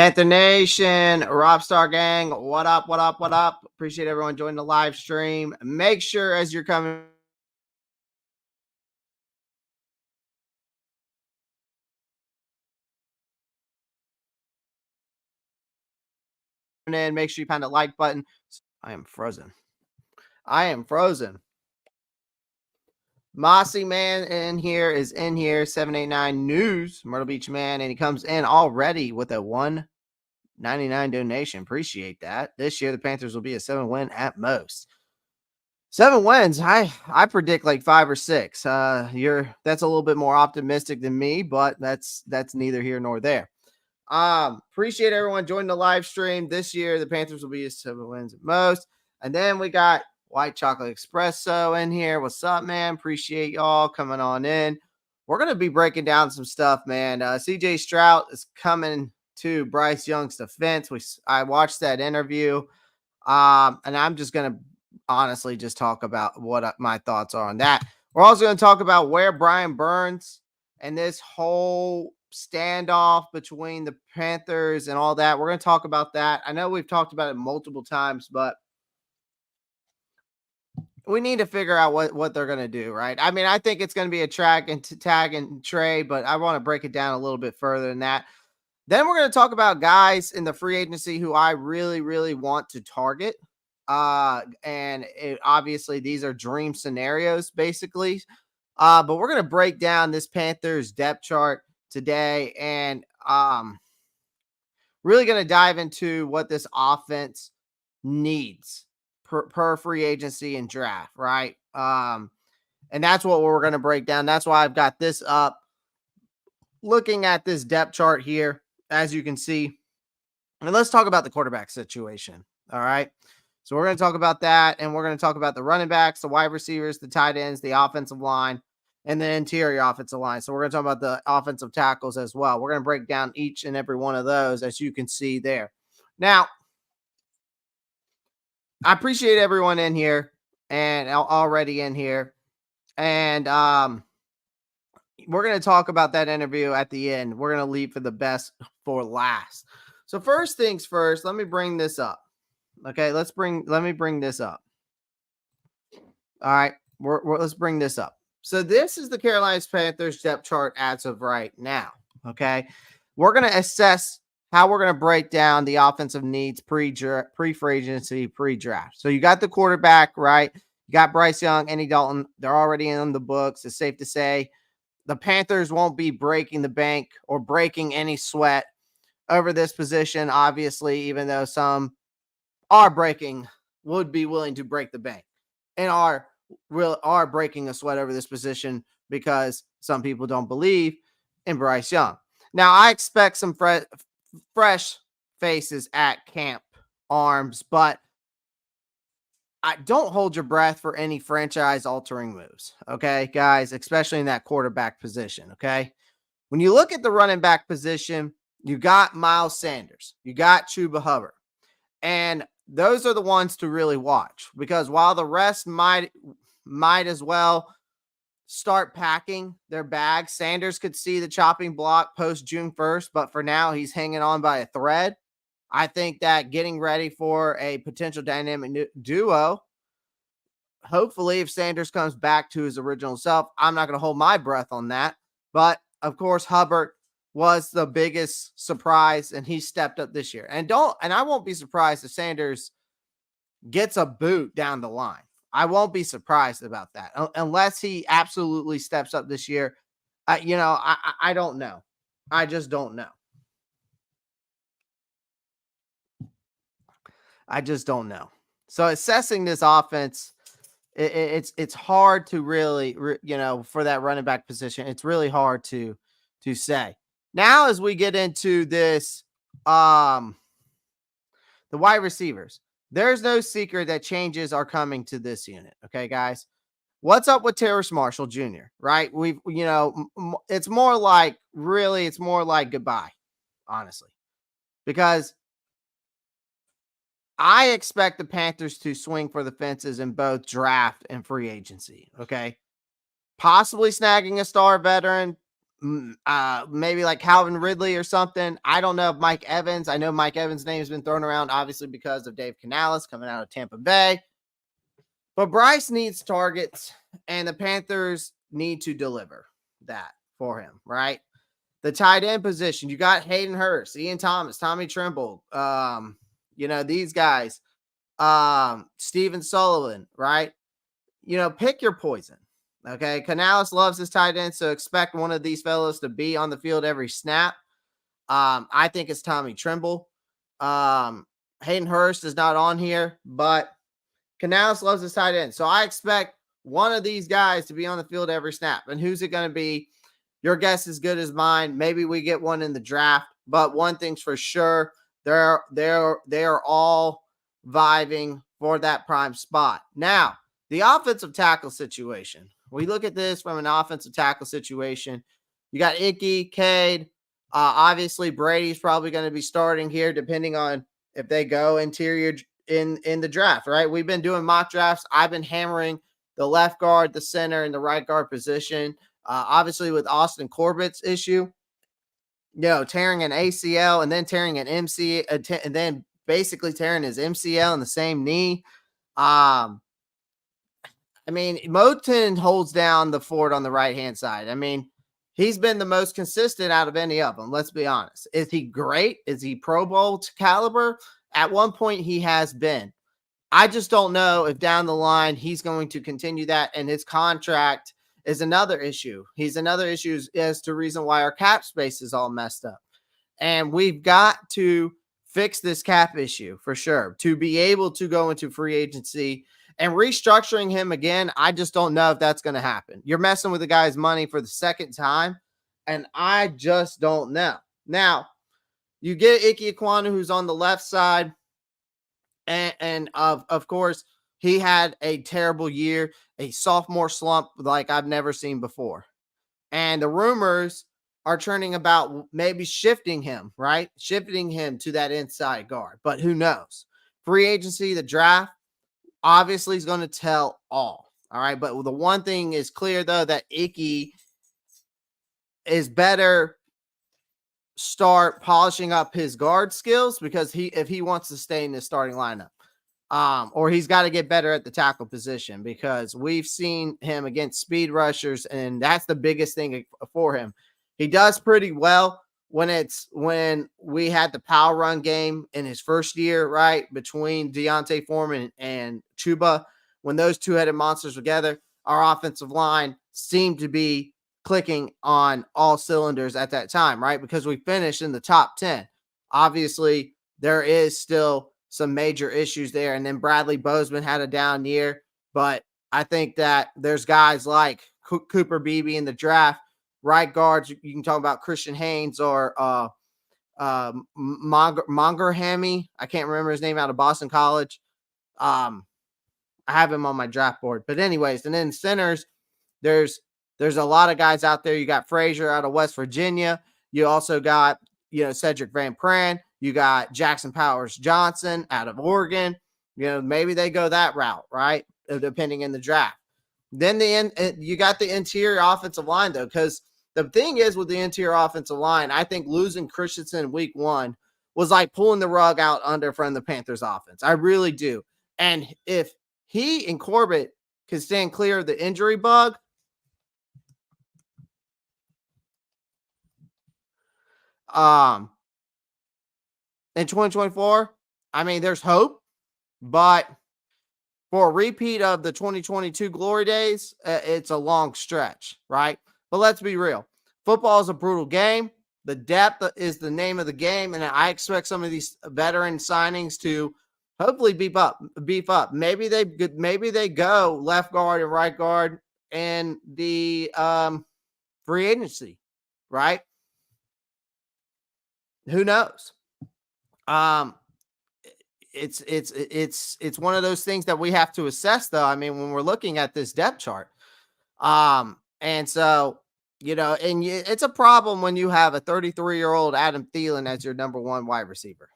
Panther Nation, Ropp Star Gang, what up, what up, what up? Appreciate everyone joining the live stream. Make sure as you're coming in, make sure you find the like button. I am frozen. Mossy Man is in here, 789 News, Myrtle Beach Man, and he comes in already with a $1.99 donation. Appreciate that. This year, the Panthers will be a 7-win at most. 7 wins. I predict like 5 or 6. That's a little bit more optimistic than me, but that's neither here nor there. Appreciate everyone joining the live stream. This year, the Panthers will be 7 wins at most. And then we got White Chocolate Espresso in here. What's up, man? Appreciate y'all coming on in. We're gonna be breaking down some stuff, man. CJ Stroud is coming to Bryce Young's defense. I watched that interview, and I'm just gonna honestly just talk about what my thoughts are on that. We're also going to talk about where Brian Burns and this whole standoff between the Panthers and all that. We're going to talk about that. I know we've talked about it multiple times, but we need to figure out what they're going to do, right? I mean, I think it's going to be a tag and trade, but I want to break it down a little bit further than that. Then we're going to talk about guys in the free agency who I really, really want to target. Obviously these are dream scenarios basically. But we're going to break down this Panthers depth chart today and really going to dive into what this offense needs per free agency and draft, right? And that's what we're going to break down. That's why I've got this up. Looking at this depth chart here, as you can see, and let's talk about the quarterback situation. All right. So we're going to talk about that, and we're going to talk about the running backs, the wide receivers, the tight ends, the offensive line, and the interior offensive line. So we're going to talk about the offensive tackles as well. We're going to break down each and every one of those, as you can see there. Now, I appreciate everyone in here and already in here. And we're going to talk about that interview at the end. We're going to leave for the best for last. So first things first, let me bring this up. Okay, let me bring this up. All right, let's bring this up. So this is the Carolina Panthers depth chart as of right now. Okay, we're going to assess how we're going to break down the offensive needs pre-free agency, pre-draft. So you got the quarterback, right? You got Bryce Young, Andy Dalton. They're already in the books. It's safe to say the Panthers won't be breaking the bank or breaking any sweat over this position, obviously, even though some would be willing to break the bank and are breaking a sweat over this position because some people don't believe in Bryce Young. Now, I expect some fresh faces at camp arms, but I don't hold your breath for any franchise altering moves. Okay, guys, especially in that quarterback position. Okay. When you look at the running back position, you got Miles Sanders, you got Chuba Hubbard, and those are the ones to really watch, because while the rest might as well start packing their bags, Sanders could see the chopping block post June 1st, but for now he's hanging on by a thread. I think that getting ready for a potential dynamic duo, hopefully if Sanders comes back to his original self, I'm not going to hold my breath on that. But of course, Hubbard was the biggest surprise, and he stepped up this year. And I won't be surprised if Sanders gets a boot down the line. I won't be surprised about that unless he absolutely steps up this year. I don't know. I just don't know. I just don't know. So assessing this offense, it's hard to really, for that running back position, it's really hard to say. Now, as we get into this, the wide receivers, there's no secret that changes are coming to this unit. Okay, guys, what's up with Terrace Marshall Jr., right? It's more like goodbye, honestly, because I expect the Panthers to swing for the fences in both draft and free agency. Okay, possibly snagging a star veteran, maybe like Calvin Ridley or something. I don't know if Mike Evans. I know Mike Evans' name has been thrown around, obviously, because of Dave Canales coming out of Tampa Bay. But Bryce needs targets, and the Panthers need to deliver that for him, right? The tight end position, you got Hayden Hurst, Ian Thomas, Tommy Trimble, these guys, Steven Sullivan, right? Pick your poison. Okay. Canales loves his tight end, so expect one of these fellows to be on the field every snap. I think it's Tommy Trimble. Hayden Hurst is not on here, but Canales loves his tight end. So I expect one of these guys to be on the field every snap. And who's it going to be? Your guess is good as mine. Maybe we get one in the draft, but one thing's for sure, they are all vibing for that prime spot. Now, the offensive tackle situation. We look at this from an offensive tackle situation. You got Icky, Cade. Obviously, Brady's probably going to be starting here, depending on if they go interior in the draft, right? We've been doing mock drafts. I've been hammering the left guard, the center, and the right guard position. Obviously, with Austin Corbett's issue, tearing an ACL and then tearing an MCL, and then basically tearing his MCL in the same knee. Moton holds down the fort on the right-hand side. He's been the most consistent out of any of them. Let's be honest. Is he great? Is he Pro Bowl caliber? At one point, he has been. I just don't know if down the line he's going to continue that, and his contract is another issue. He's another issue as to reason why our cap space is all messed up. And we've got to fix this cap issue for sure to be able to go into free agency. And restructuring him again, I just don't know if that's going to happen. You're messing with the guy's money for the second time, and I just don't know. Now, you get Ike Ekwonu, who's on the left side, and of course, he had a terrible year, a sophomore slump like I've never seen before. And the rumors are turning about maybe shifting him, right? Shifting him to that inside guard, but who knows? Free agency, the draft, obviously is going to tell all. All right. But the one thing is clear, though, that Icky is better start polishing up his guard skills, because if he wants to stay in the starting lineup, or he's got to get better at the tackle position, because we've seen him against speed rushers, and that's the biggest thing for him. He does pretty well when we had the power run game in his first year, right, between Deontay Foreman and Chuba. When those two-headed monsters together, our offensive line seemed to be clicking on all cylinders at that time, right? Because we finished in the top 10. Obviously, there is still some major issues there. And then Bradley Bozeman had a down year, but I think that there's guys like Cooper Beebe in the draft, right guards. You can talk about Christian Haynes or Mongerhammy. I can't remember his name, out of Boston College. I have him on my draft board, but anyways, and then centers, there's a lot of guys out there. You got Frazier out of West Virginia. You also got, Cedric Van Pran. You got Jackson Powers Johnson out of Oregon. Maybe they go that route, right? Depending in the draft. Then you got the interior offensive line, though, because the thing is with the interior offensive line, I think losing Christensen week 1 was like pulling the rug out from the Panthers offense. I really do. And if he and Corbett can stand clear of the injury bug, in 2024, there's hope, but for a repeat of the 2022 glory days, it's a long stretch, right? But let's be real. Football is a brutal game. The depth is the name of the game, and I expect some of these veteran signings to hopefully beef up. Maybe they go left guard and right guard in the free agency, right? Who knows? It's one of those things that we have to assess, though. When we're looking at this depth chart, and so it's a problem when you have a 33-year-old Adam Thielen as your number 1 wide receiver.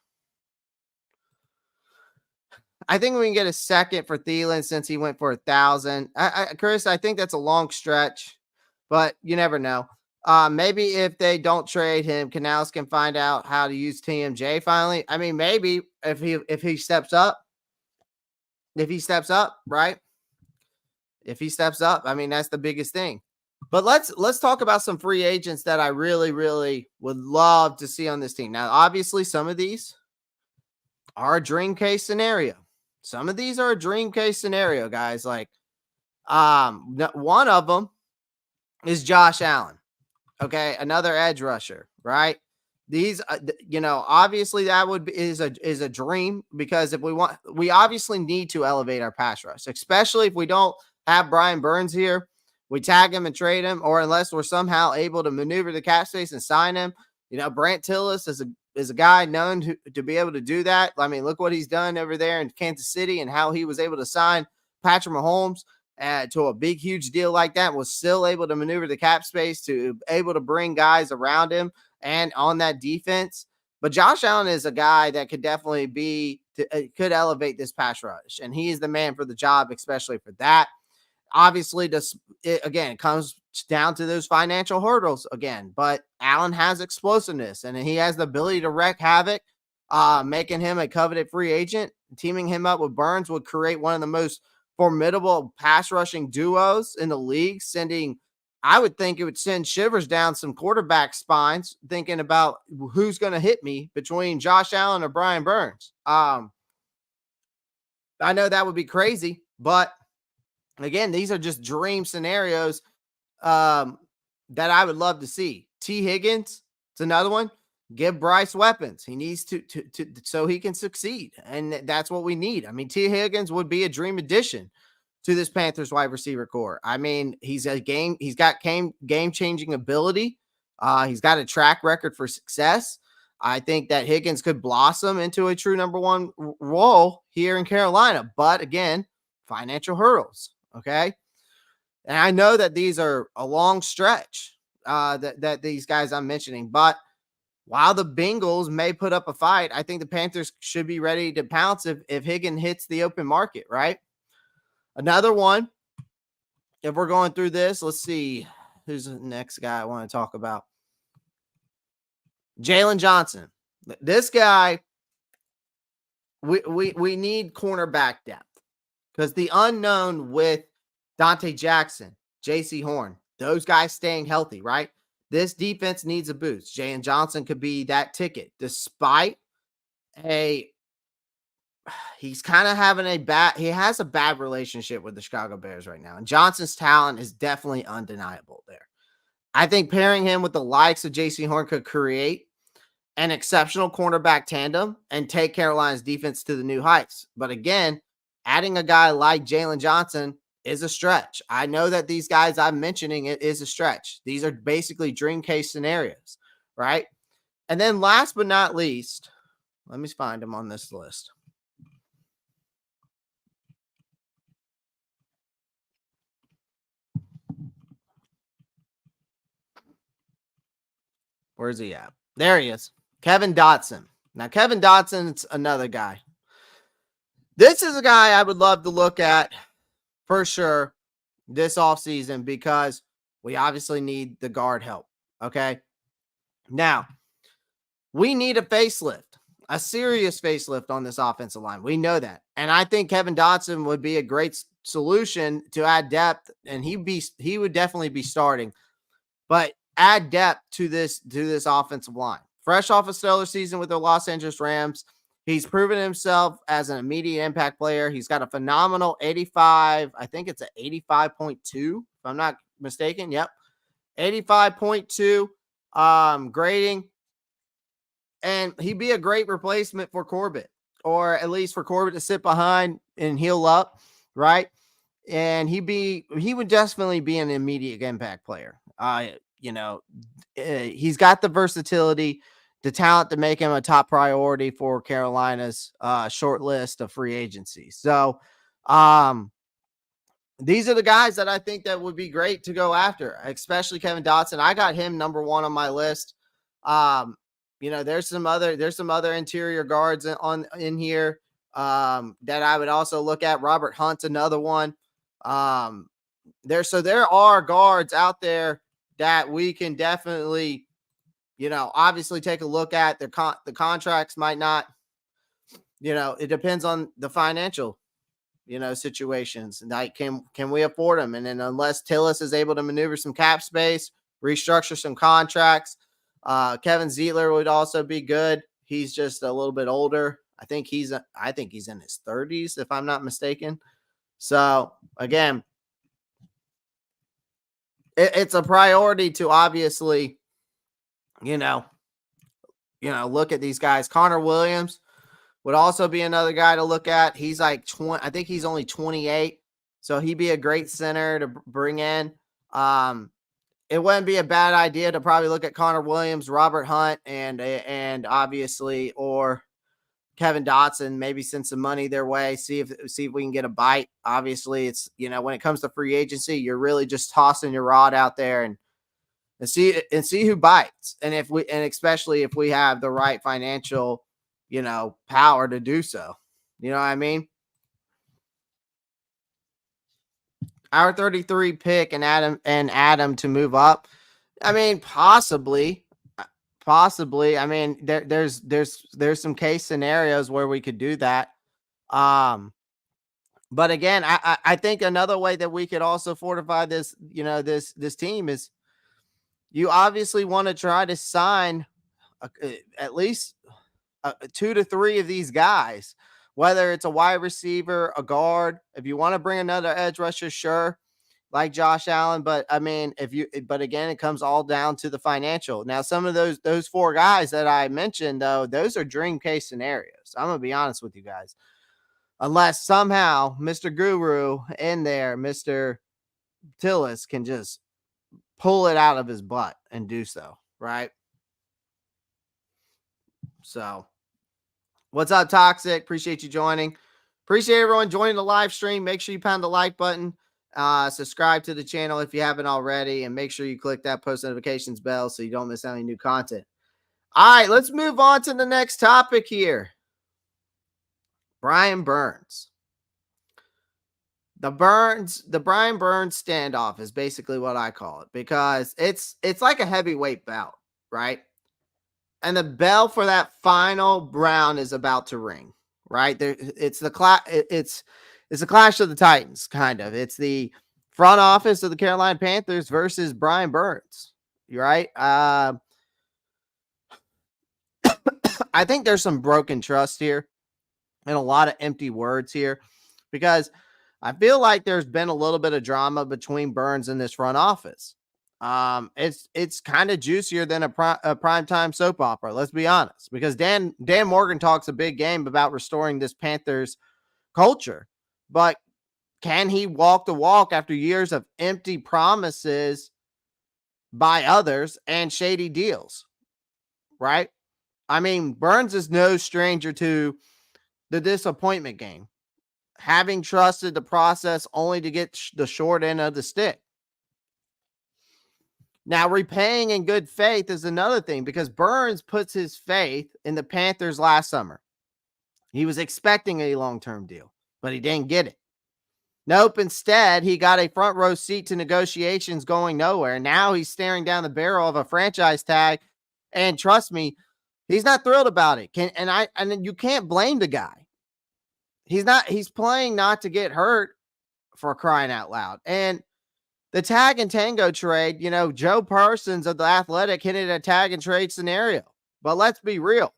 I think we can get a second for Thielen since he went for 1,000. Chris, I think that's a long stretch, but you never know. Maybe if they don't trade him, Canals can find out how to use TMJ finally. I mean, maybe if he steps up, right? If he steps up, I mean, that's the biggest thing. But let's talk about some free agents that I really, really would love to see on this team. Now, obviously, some of these are a dream case scenario. Some of these are a dream case scenario, guys. Like, one of them is Josh Allen. Okay, another edge rusher, right? These, obviously that is a dream, because if we obviously need to elevate our pass rush, especially if we don't have Brian Burns here. We tag him and trade him, or unless we're somehow able to maneuver the cap space and sign him. Brant Tillis is a guy known to be able to do that. I mean, look what he's done over there in Kansas City and how he was able to sign Patrick Mahomes to a big, huge deal like that, was still able to maneuver the cap space, to able to bring guys around him and on that defense. But Josh Allen is a guy that could definitely could elevate this pass rush, and he is the man for the job, especially for that. Obviously, it comes down to those financial hurdles again, but Allen has explosiveness and he has the ability to wreak havoc, making him a coveted free agent. Teaming him up with Burns would create one of the most formidable pass rushing duos in the league, I would think it would send shivers down some quarterback spines thinking about who's going to hit me between Josh Allen or Brian Burns. I know that would be crazy, but again, these are just dream scenarios that I would love to see. T. Higgins, it's another one. Give Bryce weapons. He needs to so he can succeed, and that's what we need. I mean, T. Higgins would be a dream addition to this Panthers wide receiver core. I mean, he's got game-changing ability. He's got a track record for success. I think that Higgins could blossom into a true number one role here in Carolina, but again, financial hurdles. Okay. And I know that these are a long stretch that these guys I'm mentioning, but while the Bengals may put up a fight, I think the Panthers should be ready to pounce if Higgins hits the open market, right? Another one, if we're going through this, let's see who's the next guy I want to talk about. Jalen Johnson. This guy, we need cornerback depth, because the unknown with Dante Jackson, J.C. Horn, those guys staying healthy, right? This defense needs a boost. Jalen Johnson could be that ticket, despite he's kind of having he has a bad relationship with the Chicago Bears right now. And Johnson's talent is definitely undeniable there. I think pairing him with the likes of J.C. Horn could create an exceptional cornerback tandem and take Carolina's defense to the new heights. But again, adding a guy like Jalen Johnson is a stretch. I know that these guys I'm mentioning, it is a stretch. These are basically dream case scenarios, right? And then last but not least, let me find him on this list. Where's he at? There he is. Kevin Dotson. Now, Kevin Dotson's another guy. This is a guy I would love to look at for sure this offseason, because we obviously need the guard help. Okay. Now, we need a facelift, a serious facelift on this offensive line. We know that. And I think Kevin Dotson would be a great solution to add depth, and he would definitely be starting, but add depth to this offensive line. Fresh off a stellar season with the Los Angeles Rams, he's proven himself as an immediate impact player. He's got a phenomenal 85. I think it's an 85.2, if I'm not mistaken. Yep. 85.2 grading. And he'd be a great replacement for Corbett, or at least for Corbett to sit behind and heal up, right? And he would definitely be an immediate impact player. He's got the versatility, the talent to make him a top priority for Carolina's short list of free agency. So these are the guys that I think that would be great to go after, especially Kevin Dotson. I got him number one on my list. There's some other interior guards in here that I would also look at. Robert Hunt's another one. There are guards out there that we can definitely, obviously take a look at. The contracts might not, it depends on the financial, situations. Like, can we afford them? And then unless Tillis is able to maneuver some cap space, restructure some contracts, Kevin Zeitler would also be good. He's just a little bit older. I think he's in his 30s, if I'm not mistaken. So again, it's a priority to obviously, look at these guys. Connor Williams would also be another guy to look at. He's like 20. I think he's only 28. So he'd be a great center to bring in. It wouldn't be a bad idea to probably look at Connor Williams, Robert Hunt, and obviously, or Kevin Dotson, maybe send some money their way, see if we can get a bite. Obviously, it's, when it comes to free agency, you're really just tossing your rod out there and see who bites. And especially if we have the right financial, power to do so. You know what I mean? Our 33 pick and Adam to move up. I mean, possibly. I mean, there's some case scenarios where we could do that. But again, I think another way that we could also fortify this, this team is, you obviously want to try to sign at least 2 to 3 of these guys, whether it's a wide receiver, a guard. If you want to bring another edge rusher, sure, like Josh Allen. But I mean, but again, it comes all down to the financial. Now, some of those 4 guys that I mentioned, though, those are dream case scenarios. I'm gonna be honest with you guys. Unless somehow Mr. Guru in there, Mr. Tillis, can just pull it out of his butt and do so, right? So, what's up, Toxic? Appreciate you joining. Appreciate everyone joining the live stream. Make sure you pound the like button. Subscribe to the channel if you haven't already, and make sure you click that post notifications bell so you don't miss any new content. All right, let's move on to the next topic here. Brian Burns. The Brian Burns standoff is basically what I call it, because it's like a heavyweight bout, right? And the bell for that final round is about to ring, right? It's the clash of the Titans, kind of. It's the front office of the Carolina Panthers versus Brian Burns, right? I think there's some broken trust here and a lot of empty words here, because I feel like there's been a little bit of drama between Burns and this front office. It's kind of juicier than a primetime soap opera, let's be honest, because Dan Morgan talks a big game about restoring this Panthers culture, but can he walk the walk after years of empty promises by others and shady deals, right? I mean, Burns is no stranger to the disappointment game, having trusted the process only to get the short end of the stick. Now, repaying in good faith is another thing, because Burns puts his faith in the Panthers last summer. He was expecting a long-term deal, but he didn't get it. Nope. Instead, he got a front row seat to negotiations going nowhere. Now he's staring down the barrel of a franchise tag, and trust me, he's not thrilled about it. And you can't blame the guy. He's playing not to get hurt, for crying out loud. And the tag and tango trade, Joe Parsons of The Athletic hinted a tag and trade scenario. But let's be real.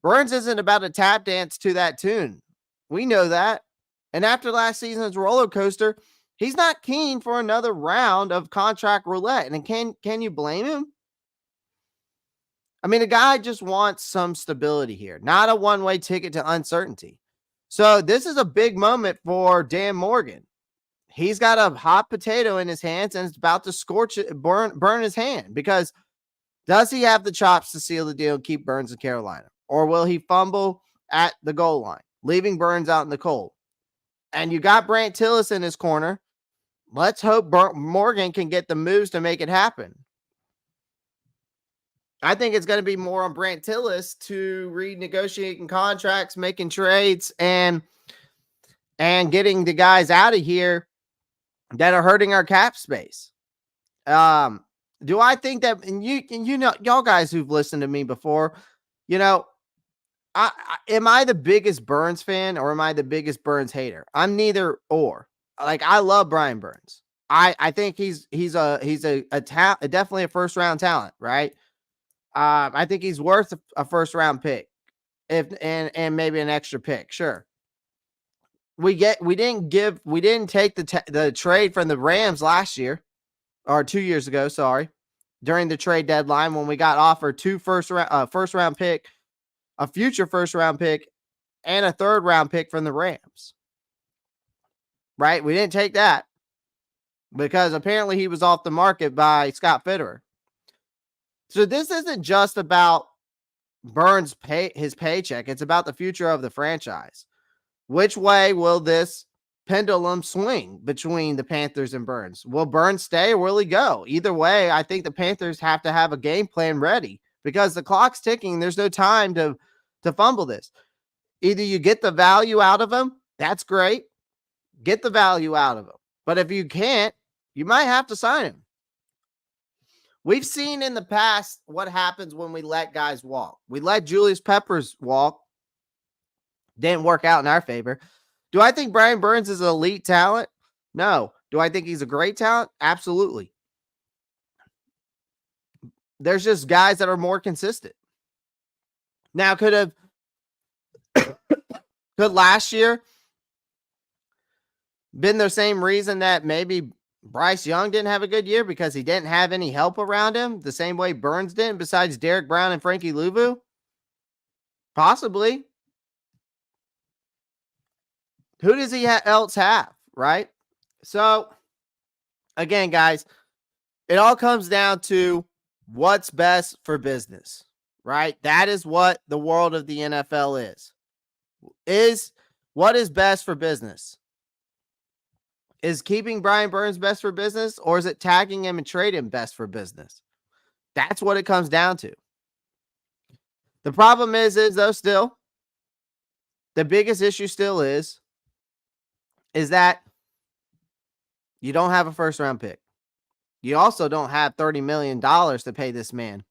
Burns isn't about to tap dance to that tune. We know that. And after last season's roller coaster, he's not keen for another round of contract roulette. And can you blame him? I mean, the guy just wants some stability here, not a one-way ticket to uncertainty. So this is a big moment for Dan Morgan. He's got a hot potato in his hands, and it's about to burn his hand, because does he have the chops to seal the deal and keep Burns in Carolina? Or will he fumble at the goal line, leaving Burns out in the cold? And you got Brant Tillis in his corner. Let's hope Morgan can get the moves to make it happen. I think it's going to be more on Brant Tillis to renegotiating contracts, making trades, and getting the guys out of here that are hurting our cap space. Do I think that, and you know, y'all guys who've listened to me before, you know, am I the biggest Burns fan or am I the biggest Burns hater? I'm neither or. Like, I love Brian Burns. I think definitely a first round talent, right? I think he's worth a first round pick, if and maybe an extra pick. Sure. We didn't take the trade from the Rams last year or 2 years ago. Sorry, during the trade deadline when we got offered two first round pick, a future first round pick, and a third round pick from the Rams. Right, we didn't take that because apparently he was off the market by Scott Fitterer. So this isn't just about Burns his paycheck. It's about the future of the franchise. Which way will this pendulum swing between the Panthers and Burns? Will Burns stay or will he go? Either way, I think the Panthers have to have a game plan ready because the clock's ticking. There's no time to fumble this. Either you get the value out of him, that's great. Get the value out of him. But if you can't, you might have to sign him. We've seen in the past what happens when we let guys walk. We let Julius Peppers walk. Didn't work out in our favor. Do I think Brian Burns is an elite talent? No. Do I think he's a great talent? Absolutely. There's just guys that are more consistent. Now, could last year been the same reason that maybe Bryce Young didn't have a good year because he didn't have any help around him the same way Burns didn't besides Derek Brown and Frankie Louvu? Possibly. Who does he else have, right? So, again, guys, it all comes down to what's best for business, right? That is what the world of the NFL is what is best for business. Is keeping Brian Burns best for business, or is it tagging him and trading him best for business? That's what it comes down to. The problem is though, still, the biggest issue still is that you don't have a first round pick. You also don't have $30 million to pay this man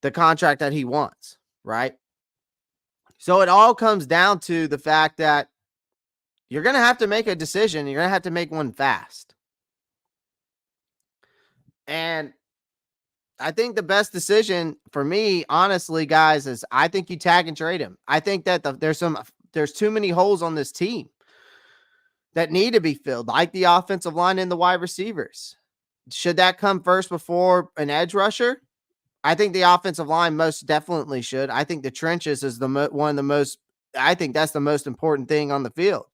the contract that he wants, right? So it all comes down to the fact that you're going to have to make a decision. You're going to have to make one fast. And I think the best decision for me, honestly, guys, is I think you tag and trade him. I think that there's too many holes on this team that need to be filled, like the offensive line and the wide receivers. Should that come first before an edge rusher? I think the offensive line most definitely should. I think the trenches is one of the most. I think that's the most important thing on the field.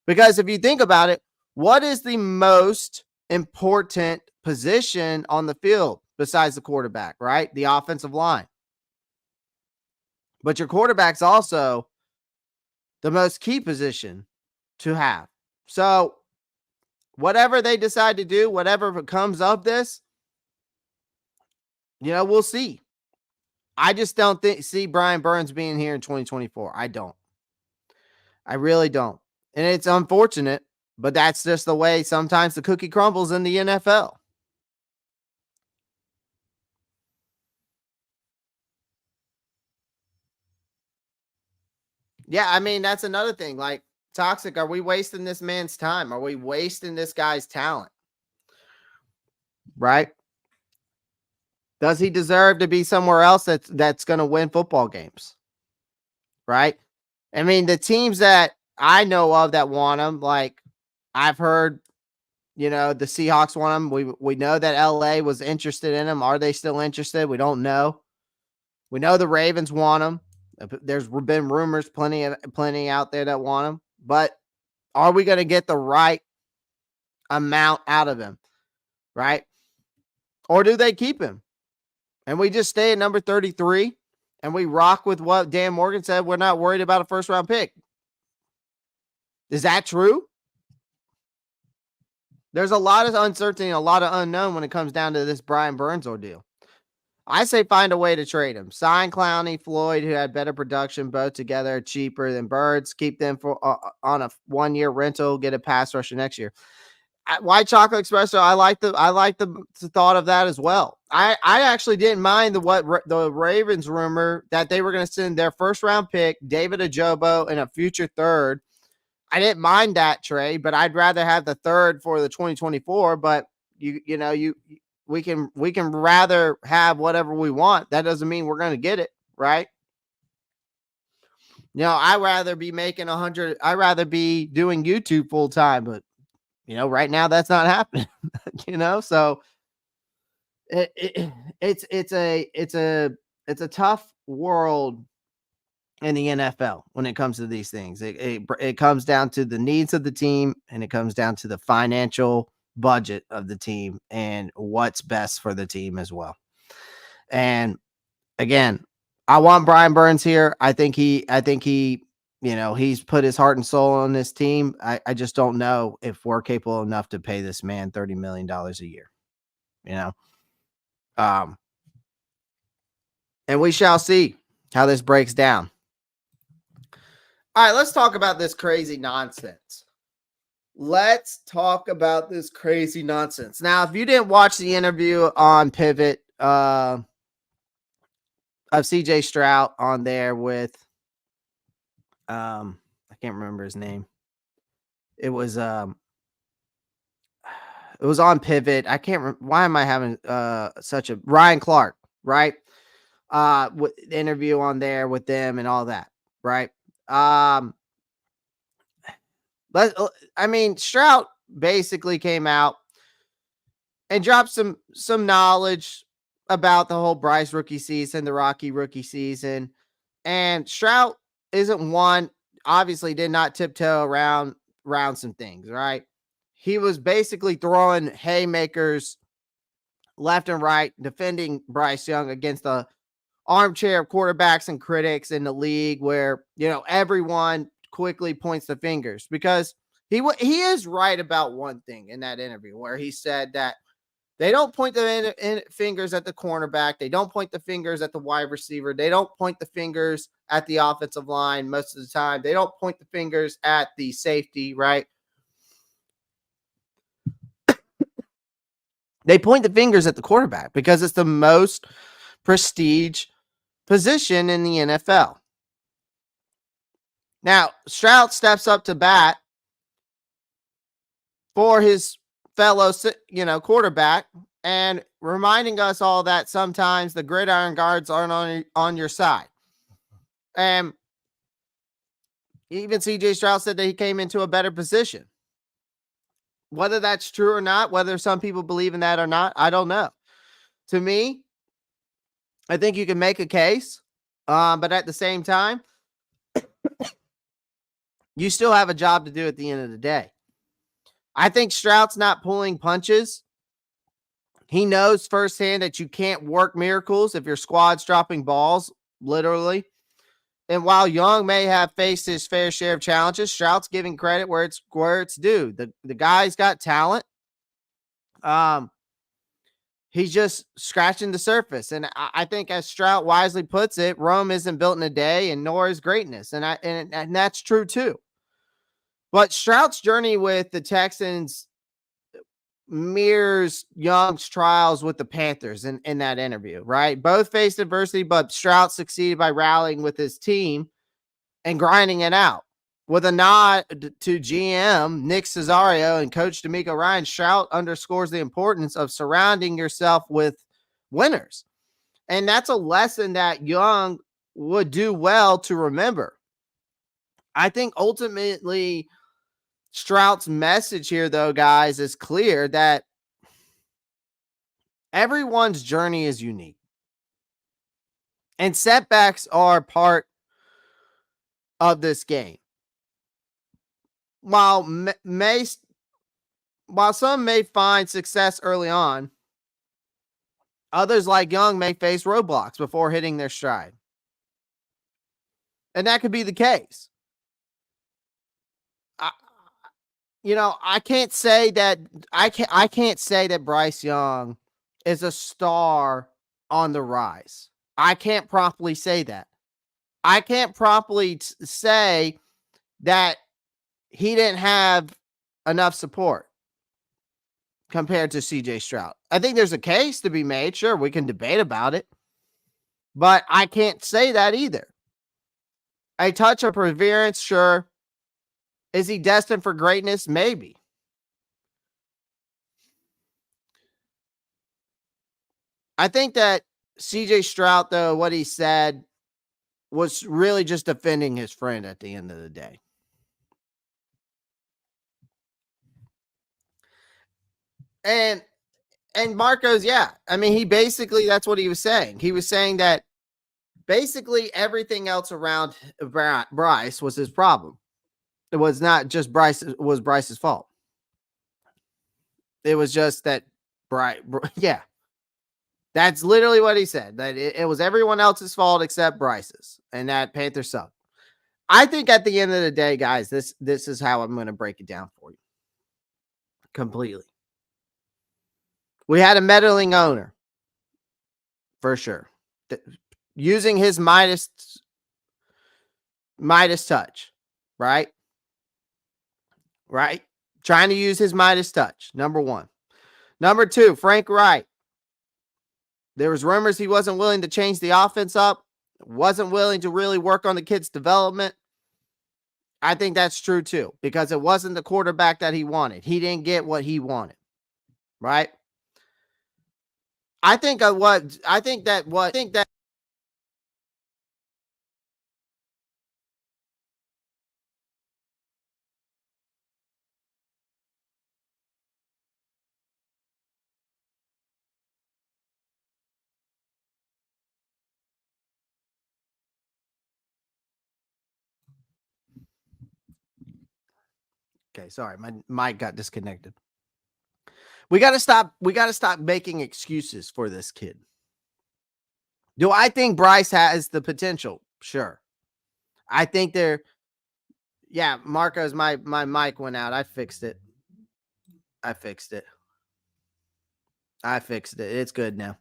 Because if you think about it, what is the most important position on the field besides the quarterback, right? The offensive line. But your quarterback's also the most key position to have. So whatever they decide to do, whatever comes of this, we'll see. I just don't see Brian Burns being here in 2024. I don't. I really don't. And it's unfortunate, but that's just the way sometimes the cookie crumbles in the NFL. Yeah, I mean, that's another thing. Like, Toxic, are we wasting this man's time? Are we wasting this guy's talent? Right? Does he deserve to be somewhere else that's going to win football games? Right? I mean, the teams that I know of that want him, like I've heard, the Seahawks want him. We know that LA was interested in him. Are they still interested? We don't know. We know the Ravens want him. There's been rumors plenty out there that want him, but are we going to get the right amount out of him? Right? Or do they keep him? And we just stay at number 33 and we rock with what Dan Morgan said. We're not worried about a first round pick. Is that true? There's a lot of uncertainty and a lot of unknown when it comes down to this Brian Burns ordeal. I say find a way to trade him. Sign Clowney, Floyd, who had better production, both together, cheaper than Burns. Keep them for on a 1-year rental, get a pass rusher next year. White chocolate espresso. I like the thought of that as well. I actually didn't mind the Ravens rumor that they were going to send their first round pick, David Ajobo, and a future third. I didn't mind that trade, but I'd rather have the third for the 2024. But we can rather have whatever we want. That doesn't mean we're going to get it, right? I'd rather be making 100. I'd rather be doing YouTube full time, but right now that's not happening. So it's a tough world in the NFL when it comes to these things. It comes down to the needs of the team, and it comes down to the financial budget of the team and what's best for the team as well. And again, I want Brian Burns here. I think he he's put his heart and soul on this team. I just don't know if we're capable enough to pay this man $30 million a year, and we shall see how this breaks down. All right, let's talk about this crazy nonsense. Now, if you didn't watch the interview on Pivot of CJ Stroud on there with I can't remember his name. It was on Pivot. I can't remember. Why am I having such a Ryan Clark, right? With the interview on there with them and all that, right? Stroud basically came out and dropped some knowledge about the whole Bryce rookie season, the Rocky rookie season. And Stroud isn't one, obviously did not tiptoe around some things, right? He was basically throwing haymakers left and right, defending Bryce Young against the armchair of quarterbacks and critics in the league where, everyone quickly points the fingers, because he is right about one thing in that interview where he said that they don't point the fingers at the cornerback. They don't point the fingers at the wide receiver. They don't point the fingers at the offensive line most of the time. They don't point the fingers at the safety, right? They point the fingers at the quarterback because it's the most prestige position in the NFL. Now, Stroud steps up to bat for his fellow, quarterback, and reminding us all that sometimes the gridiron guards aren't on your side. And even CJ Stroud said that he came into a better position. Whether that's true or not, whether some people believe in that or not, I don't know. To me, I think you can make a case, but at the same time, you still have a job to do at the end of the day. I think Stroud's not pulling punches. He knows firsthand that you can't work miracles if your squad's dropping balls, literally. And while Young may have faced his fair share of challenges, Stroud's giving credit where it's due. The guy's got talent. He's just scratching the surface. And I think, as Stroud wisely puts it, Rome isn't built in a day, and nor is greatness. And that's true too. But Stroud's journey with the Texans mirrors Young's trials with the Panthers in that interview, right? Both faced adversity, but Stroud succeeded by rallying with his team and grinding it out. With a nod to GM Nick Cesario and Coach D'Amico Ryan, Stroud underscores the importance of surrounding yourself with winners. And that's a lesson that Young would do well to remember. I think ultimately Stroud's message here, though, guys, is clear that everyone's journey is unique. And setbacks are part of this game. While some may find success early on, others, like Young, may face roadblocks before hitting their stride. And that could be the case. I can't say that Bryce Young is a star on the rise. I can't properly say that. I can't properly say that he didn't have enough support. compared to CJ Stroud. I think there's a case to be made. Sure, we can debate about it, but I can't say that either. A touch of perseverance, sure. Is he destined for greatness? Maybe. I think that CJ Stroud, though, what he said was really just defending his friend at the end of the day. And Marco's, yeah. I mean, he basically, that's what he was saying. He was saying that basically everything else around Bryce was his problem. It was not just Bryce's fault. It was just that Bryce, yeah. That's literally what he said. That it was everyone else's fault except Bryce's, and that Panthers sucked. I think at the end of the day, guys, this is how I'm going to break it down for you completely. We had a meddling owner, for sure, using his Midas touch, right? Right? Trying to use his Midas touch, number one. Number two, Frank Wright. There was rumors he wasn't willing to change the offense up, wasn't willing to really work on the kid's development. I think that's true too, because it wasn't the quarterback that he wanted. He didn't get what he wanted, right? I think that okay, sorry, my mic got disconnected. We got to stop making excuses for this kid. Do I think Bryce has the potential? Sure. I think yeah, Marco's my mic went out. I fixed it. It's good now.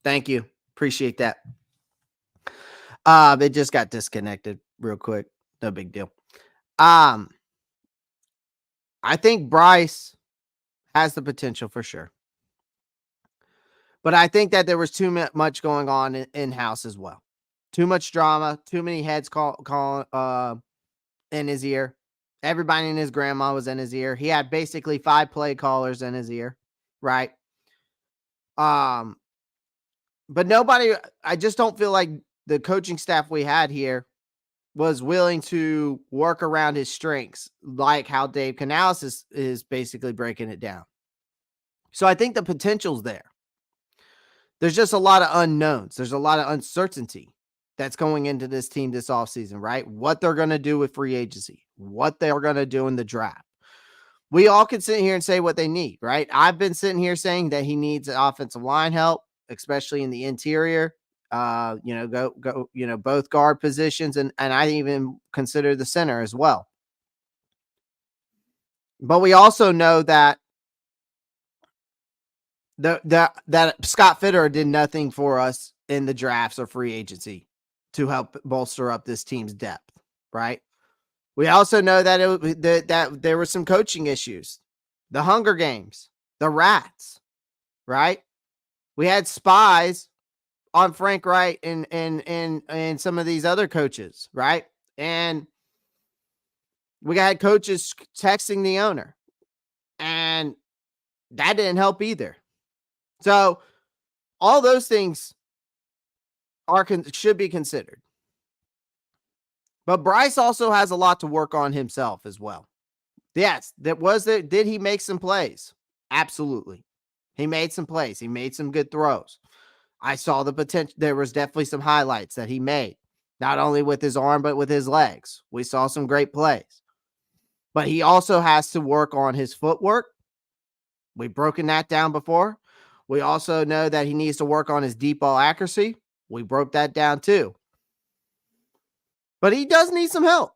Thank you. Appreciate that. It just got disconnected real quick. No big deal. I think Bryce has the potential for sure. But I think that there was too much going on in-house as well. Too much drama, too many heads calling in his ear. Everybody and his grandma was in his ear. He had basically 5 play callers in his ear, right? But nobody, I just don't feel like the coaching staff we had here was willing to work around his strengths, like how Dave Canales is basically breaking it down. So I think the potential's there. There's just a lot of unknowns. There's a lot of uncertainty that's going into this team this offseason, right? What they're going to do with free agency, what they're going to do in the draft. We all can sit here and say what they need, right? I've been sitting here saying that he needs offensive line help, especially in the interior. Both guard positions, and I even consider the center as well. But we also know that that Scott Fitterer did nothing for us in the drafts or free agency to help bolster up this team's depth, right? We also know that that there were some coaching issues, the Hunger Games, the Rats, right? We had spies on Frank Wright and some of these other coaches, right? And we had coaches texting the owner, and that didn't help either. So all those things should be considered. But Bryce also has a lot to work on himself as well. Yes, did he make some plays? Absolutely. He made some plays. He made some good throws. I saw the potential. There was definitely some highlights that he made, not only with his arm, but with his legs. We saw some great plays. But he also has to work on his footwork. We've broken that down before. We also know that he needs to work on his deep ball accuracy. We broke that down too. But he does need some help.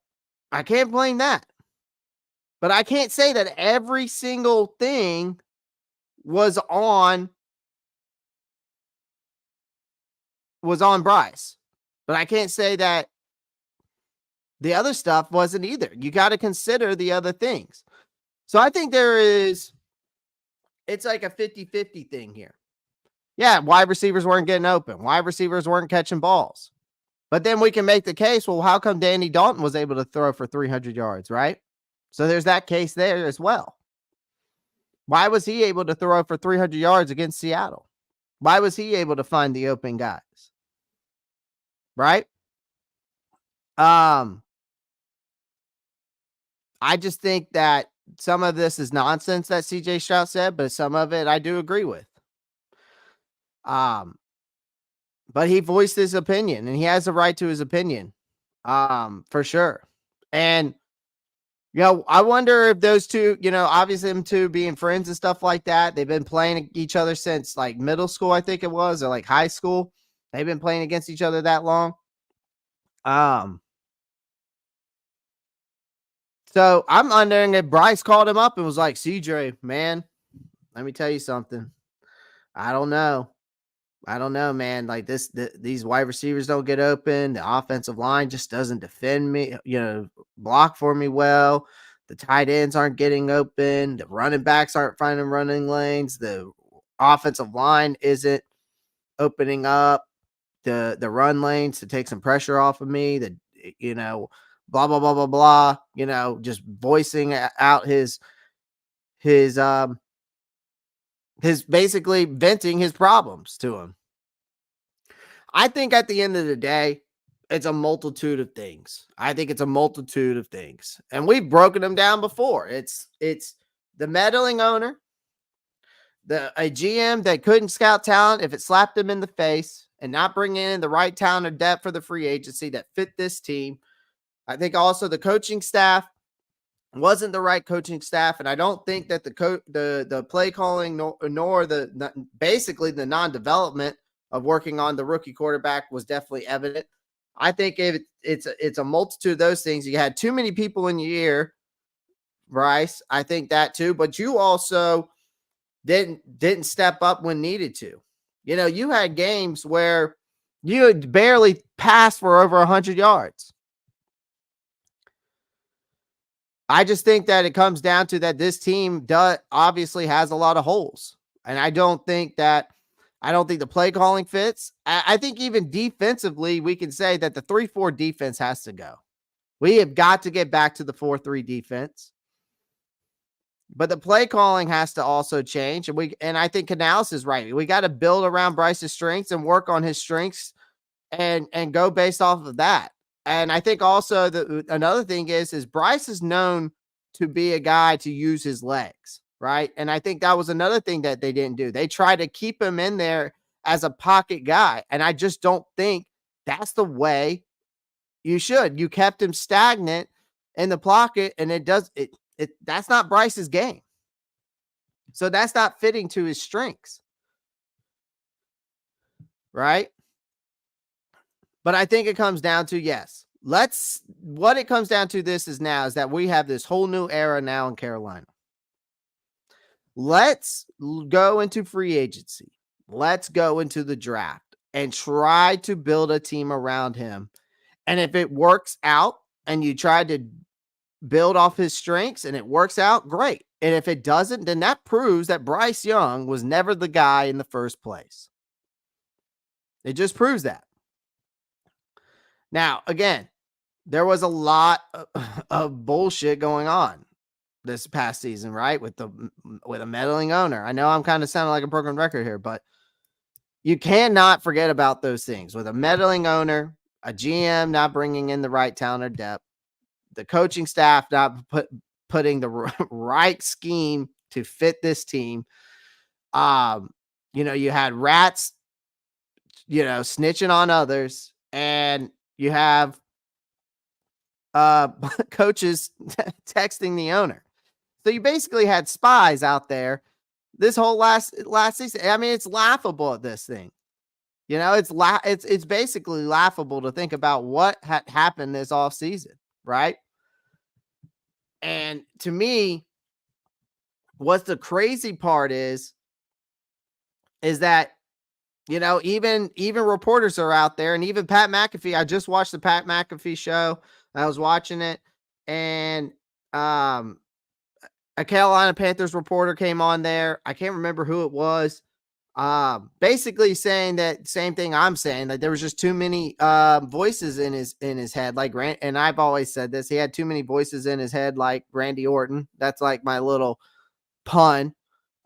I can't blame that. But I can't say that every single thing was on Bryce. But I can't say that the other stuff wasn't either. You got to consider the other things. So I think there is it's like a 50-50 thing here. Yeah, wide receivers weren't getting open. Wide receivers weren't catching balls. But then we can make the case, well, how come Danny Dalton was able to throw for 300 yards, right? So there's that case there as well. Why was he able to throw for 300 yards against Seattle? Why was he able to find the open guys? Right? I just think that some of this is nonsense that CJ Stroud said, but some of it I do agree with. But he voiced his opinion, and he has a right to his opinion, for sure. And I wonder if those two, obviously them two being friends and stuff like that, they've been playing each other since like middle school, I think it was, or like high school. They've been playing against each other that long. So I'm wondering if Bryce called him up and was like, CJ, man, let me tell you something. I don't know, man. Like these wide receivers don't get open. The offensive line just doesn't defend me, block for me well. The tight ends aren't getting open. The running backs aren't finding running lanes. The offensive line isn't opening up the run lanes to take some pressure off of me. Blah, blah, blah, blah, blah, just voicing out his basically venting his problems to him. I think at the end of the day, it's a multitude of things. And we've broken them down before. It's the meddling owner, a GM that couldn't scout talent if it slapped him in the face and not bringing in the right talent or depth for the free agency that fit this team. I think also the coaching staff wasn't the right coaching staff, and I don't think that the play calling nor basically the non-development of working on the rookie quarterback was definitely evident. I think it's a multitude of those things. You had too many people in your ear, Bryce. I think that too, but you also didn't step up when needed to. You had games where you had barely passed for over 100 yards. I just think that it comes down to that this team obviously has a lot of holes. And I don't think the play calling fits. I think even defensively, we can say that the 3-4 defense has to go. We have got to get back to the 4-3 defense. But the play calling has to also change. And I think Canales is right. We got to build around Bryce's strengths and work on his strengths and go based off of that. And I think also another thing is Bryce is known to be a guy to use his legs, right? And I think that was another thing that they didn't do. They tried to keep him in there as a pocket guy. And I just don't think that's the way you should. You kept him stagnant in the pocket, and that's not Bryce's game. So that's not fitting to his strengths, right? But I think it comes down to, yes, what it comes down to is that we have this whole new era now in Carolina. Let's go into free agency. Let's go into the draft and try to build a team around him. And if it works out and you try to build off his strengths and it works out, great. And if it doesn't, then that proves that Bryce Young was never the guy in the first place. It just proves that. Now, again, there was a lot of bullshit going on this past season, right? With a meddling owner. I know I'm kind of sounding like a broken record here, but you cannot forget about those things. With a meddling owner, a GM not bringing in the right talent or depth, the coaching staff not putting the right scheme to fit this team. You had rats, snitching on others, and you have coaches texting the owner. So you basically had spies out there this whole last season. I mean, it's laughable at this thing. It's basically laughable to think about what had happened this off season, right? And to me, what's the crazy part is that even reporters are out there, and even Pat McAfee. I just watched the Pat McAfee show. I was watching it, and a Carolina Panthers reporter came on there. I can't remember who it was. Basically saying that same thing I'm saying, that there was just too many voices in his head. Like and I've always said this, he had too many voices in his head, like Randy Orton. That's like my little pun,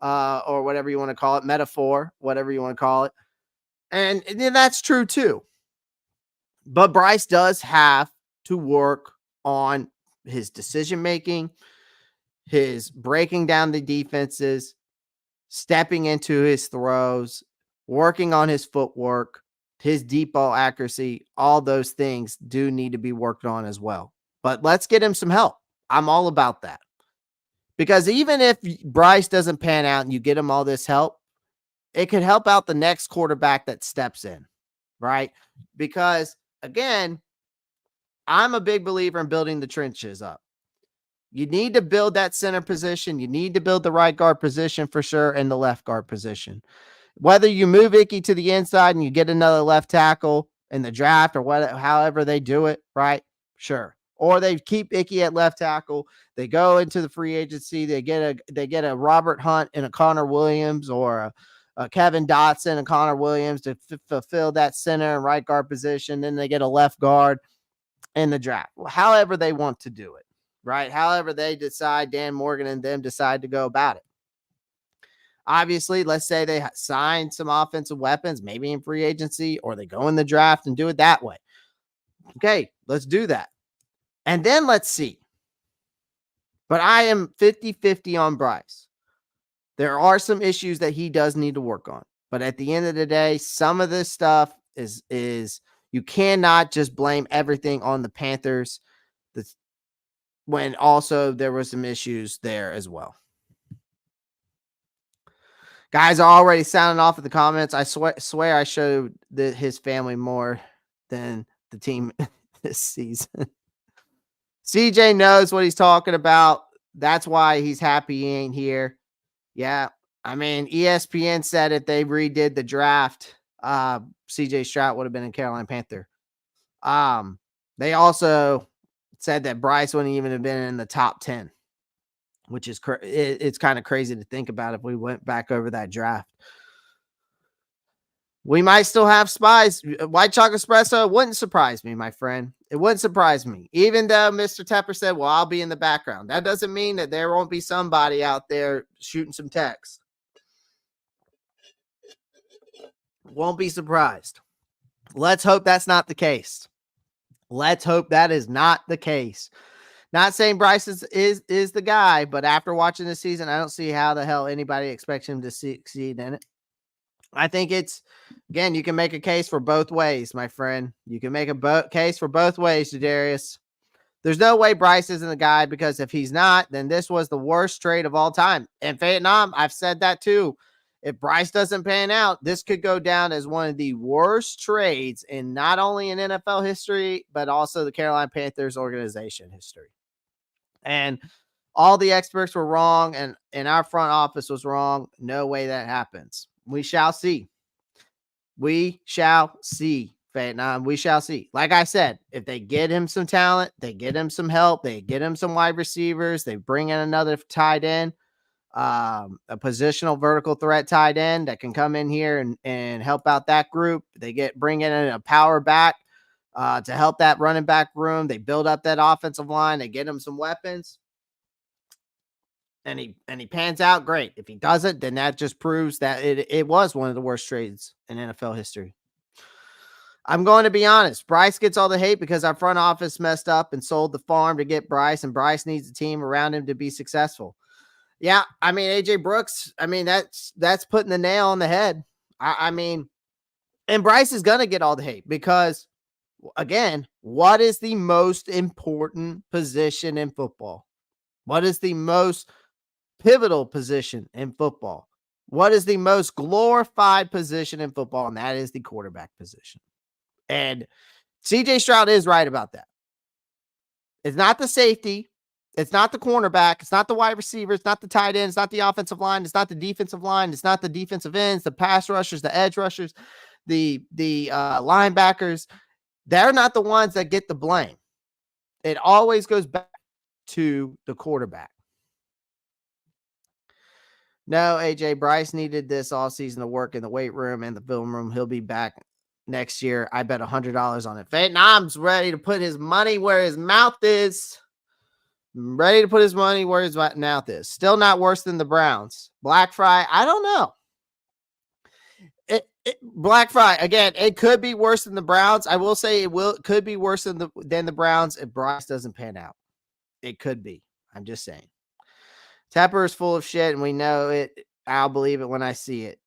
or whatever you want to call it, metaphor, whatever you want to call it. And that's true too. But Bryce does have to work on his decision making, his breaking down the defenses, stepping into his throws, working on his footwork, his deep ball accuracy. All those things do need to be worked on as well. But let's get him some help. I'm all about that. Because even if Bryce doesn't pan out and you get him all this help, it could help out the next quarterback that steps in, right? Because again, I'm a big believer in building the trenches up. You need to build that center position. You need to build the right guard position for sure, and the left guard position. Whether you move Icky to the inside and you get another left tackle in the draft, or whatever, however they do it, right? Sure. Or they keep Icky at left tackle. They go into the free agency. They get a Robert Hunt and a Connor Williams, or a Kevin Dotson and Connor Williams to fulfill that center and right guard position. Then they get a left guard in the draft. However they want to do it, right? However they decide, Dan Morgan and them decide to go about it. Obviously, let's say they sign some offensive weapons, maybe in free agency, or they go in the draft and do it that way. Okay, let's do that. And then let's see. But I am 50-50 on Bryce. There are some issues that he does need to work on. But at the end of the day, some of this stuff is you cannot just blame everything on the Panthers. When also there were some issues there as well. Guys are already sounding off in the comments. I swear I showed his family more than the team this season. CJ knows what he's talking about. That's why he's happy he ain't here. Yeah. I mean, ESPN said if they redid the draft, CJ Stroud would have been a Carolina Panther. They also said that Bryce wouldn't even have been in the top 10, which is it's kind of crazy to think about if we went back over that draft. We might still have spies. White chocolate espresso wouldn't surprise me, my friend. It wouldn't surprise me. Even though Mr. Tepper said, well, I'll be in the background. That doesn't mean that there won't be somebody out there shooting some text. Won't be surprised. Let's hope that's not the case. Let's hope that is not the case. Not saying Bryce is the guy, but after watching this season, I don't see how the hell anybody expects him to succeed in it. I think it's, again, you can make a case for both ways, my friend. You can make a case for both ways, Jadarius. There's no way Bryce isn't the guy, because if he's not, then this was the worst trade of all time. In Vietnam, I've said that too. If Bryce doesn't pan out, this could go down as one of the worst trades in not only in NFL history, but also the Carolina Panthers organization history. And all the experts were wrong, and our front office was wrong. No way that happens. We shall see. We shall see, Vietnam. We shall see. Like I said, if they get him some talent, they get him some help, they get him some wide receivers, they bring in another tight end, a positional vertical threat tight end that can come in here and help out that group. They bring in a power back to help that running back room. They build up that offensive line. They get him some weapons. And he pans out, great. If he doesn't, then that just proves that it was one of the worst trades in NFL history. I'm going to be honest. Bryce gets all the hate because our front office messed up and sold the farm to get Bryce, and Bryce needs a team around him to be successful. Yeah, I mean, AJ Brooks, I mean, that's putting the nail on the head. I mean, and Bryce is going to get all the hate because, again, what is the most important position in football? What is the most pivotal position in football? What is the most glorified position in football? And that is the quarterback position. And CJ Stroud is right about that. It's not the safety. It's not the cornerback. It's not the wide receiver. It's not the tight end. It's not the offensive line. It's not the defensive line. It's not the defensive ends, the pass rushers, the edge rushers, the linebackers. They're not the ones that get the blame. It always goes back to the quarterback. No, AJ, Bryce needed this all season to work in the weight room and the film room. He'll be back next year. I bet $100 on it. Vietnam's ready to put his money where his mouth is. Ready to put his money where his mouth is. Still not worse than the Browns. Black Fry, I don't know. Black Fry, again, it could be worse than the Browns. I will say could be worse than the Browns if Bryce doesn't pan out. It could be. I'm just saying. Tepper is full of shit, and we know it. I'll believe it when I see it.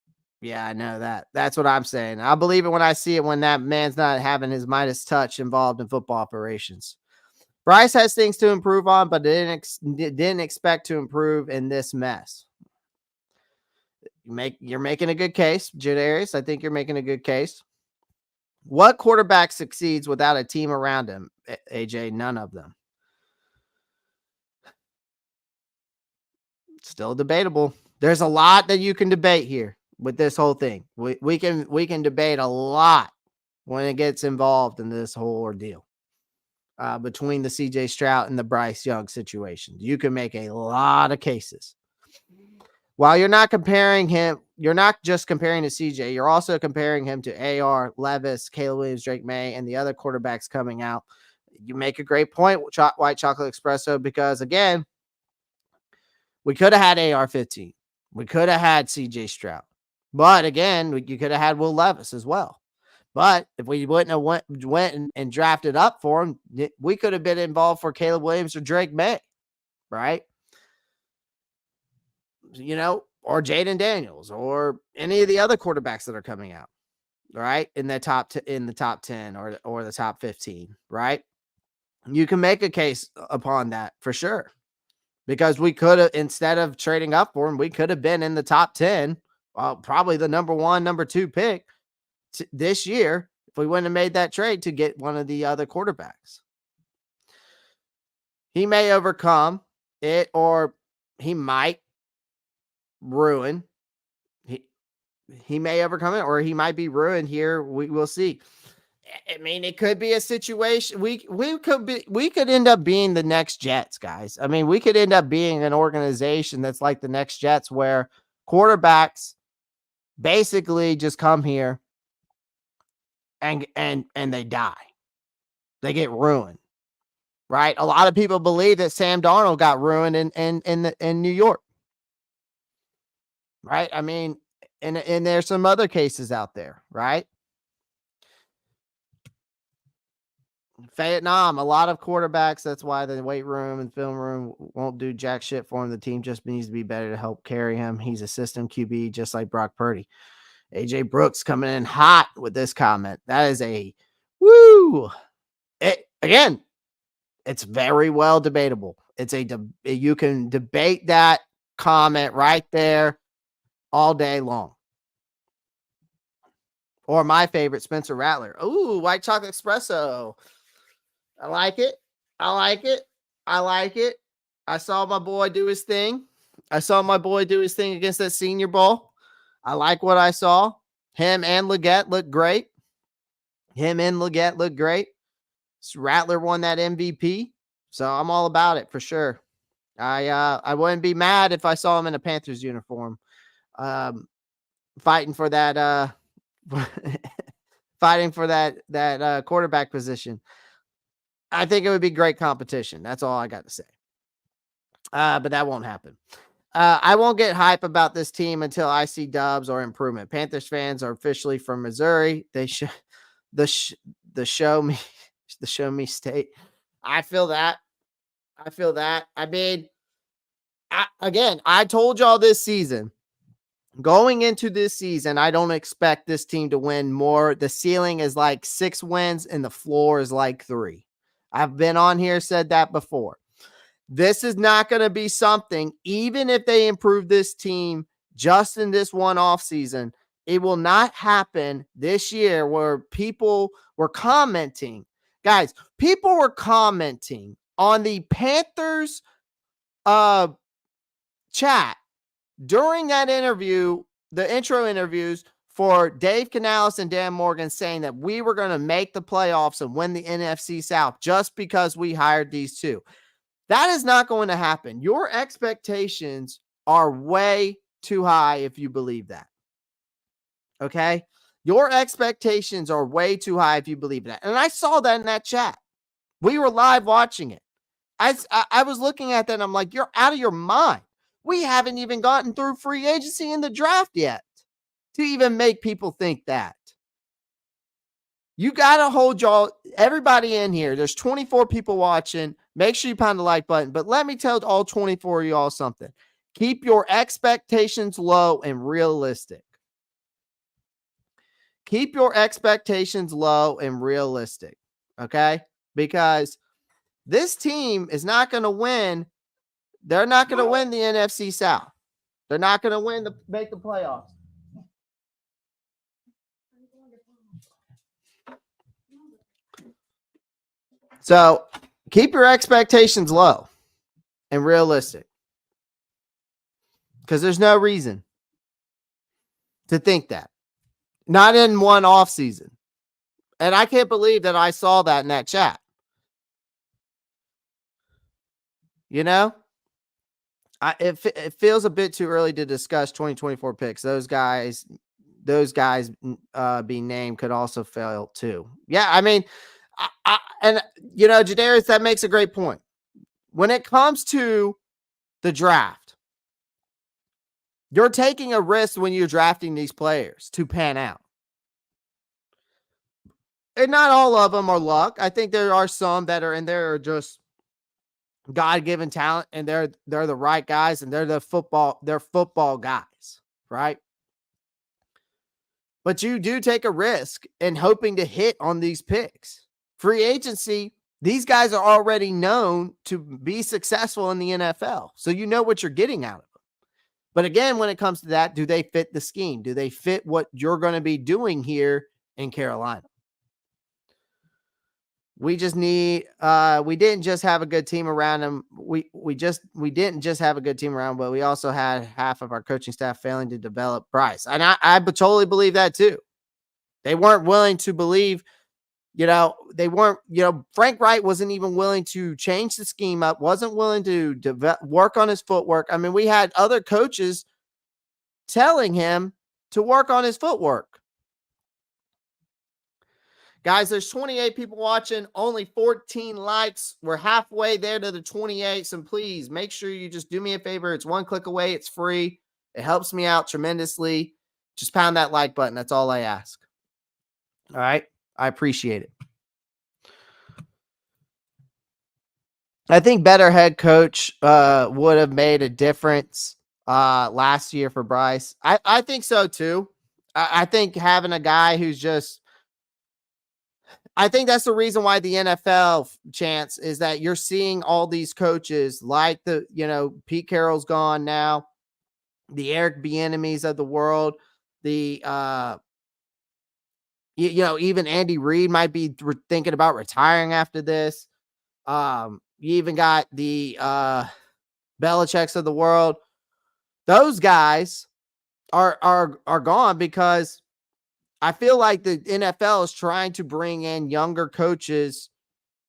Yeah, I know that. That's what I'm saying. I'll believe it when I see it when that man's not having his Midas touch involved in football operations. Bryce has things to improve on, but didn't expect to improve in this mess. You're making a good case, Jadarius. I think you're making a good case. What quarterback succeeds without a team around him? AJ, none of them. Still debatable. There's a lot that you can debate here with this whole thing. We can debate a lot when it gets involved in this whole ordeal. Between the CJ Stroud and the Bryce Young situation, you can make a lot of cases. While you're not comparing him, you're not just comparing to CJ, you're also comparing him to AR, Levis, Caleb Williams, Drake May, and the other quarterbacks coming out. You make a great point, White Chocolate Espresso, because again, we could have had AR-15. We could have had CJ Stroud. But again, you could have had Will Levis as well. But if we wouldn't have went and drafted up for him, we could have been involved for Caleb Williams or Drake May, right? Or Jaden Daniels or any of the other quarterbacks that are coming out, right? In the top 10 or the top 15, right? You can make a case upon that for sure. Because we could have, instead of trading up for him, we could have been in the top 10, probably the number 1, number 2 pick this year if we wouldn't have made that trade to get one of the other quarterbacks. He may overcome it, or he might ruin. He may overcome it, or he might be ruined here. We will see. I mean, it could be a situation. We could end up being the next Jets, guys. I mean, we could end up being an organization that's like the next Jets, where quarterbacks basically just come here and they die. They get ruined, right? A lot of people believe that Sam Darnold got ruined in New York, right? I mean, and there's some other cases out there, right? Vietnam, a lot of quarterbacks. That's why the weight room and film room won't do jack shit for him. The team just needs to be better to help carry him. He's a system QB, just like Brock Purdy. AJ Brooks coming in hot with this comment. That is a woo. Again, it's very well debatable. You can debate that comment right there all day long. Or my favorite, Spencer Rattler. Ooh, White Chocolate Espresso. I like it. I saw my boy do his thing. against that Senior Bowl. I like what I saw. Him and Leggett looked great. Rattler won that MVP. So I'm all about it for sure. I wouldn't be mad if I saw him in a Panthers uniform. Fighting for that quarterback position. I think it would be great competition. That's all I got to say. But that won't happen. I won't get hype about this team until I see dubs or improvement. Panthers fans are officially from Missouri. They should the show me state. I feel that. I mean, I told y'all this season. Going into this season, I don't expect this team to win more. The ceiling is like 6 wins and the floor is like 3. I've been on here, said that before. This is not going to be something, even if they improve this team just in this one off season, it will not happen this year where people were commenting. Guys, people were commenting on the Panthers chat during that interview, the intro interviews for Dave Canales and Dan Morgan, saying that we were going to make the playoffs and win the NFC South just because we hired these two. That is not going to happen. Your expectations are way too high if you believe that. Okay? Your expectations are way too high if you believe that. And I saw that in that chat. We were live watching it. I was looking at that and I'm like, you're out of your mind. We haven't even gotten through free agency in the draft yet to even make people think that. You got to hold everybody in here. There's 24 people watching. Make sure you pound the like button. But let me tell all 24 of y'all something. Keep your expectations low and realistic. Keep your expectations low and realistic. Okay? Because this team is not going to win. They're not going to win the NFC South. They're not going to make the playoffs. So keep your expectations low and realistic. Because there's no reason to think that. Not in one off season. And I can't believe that I saw that in that chat. You know? It feels a bit too early to discuss 2024 picks. Those guys being named could also fail too. Yeah, I mean, and you know, Jadarius, that makes a great point. When it comes to the draft, you're taking a risk when you're drafting these players to pan out. And not all of them are luck. I think there are some that are in there are just God-given talent, and they're the right guys, and they're football guys, right? But you do take a risk in hoping to hit on these picks. Free agency, these guys are already known to be successful in the NFL. So you know what you're getting out of them. But again, when it comes to that, do they fit the scheme? Do they fit what you're going to be doing here in Carolina? We just need we didn't just have a good team around him. We didn't just have a good team around, but we also had half of our coaching staff failing to develop Bryce. And I totally believe that too. They weren't willing to believe, Frank Wright wasn't even willing to change the scheme up, wasn't willing to work on his footwork. I mean, we had other coaches telling him to work on his footwork. Guys, there's 28 people watching, only 14 likes. We're halfway there to the 28. So please make sure you just do me a favor. It's one click away. It's free. It helps me out tremendously. Just pound that like button. That's all I ask. All right. I appreciate it. I think better head coach would have made a difference last year for Bryce. I think so too. I think having a guy who's just, I think that's the reason why the NFL chance is that you're seeing all these coaches like Pete Carroll's gone now, the Eric Bieniemys of the world, the even Andy Reid might be thinking about retiring after this. You even got the Belichick's of the world. Those guys are gone because I feel like the NFL is trying to bring in younger coaches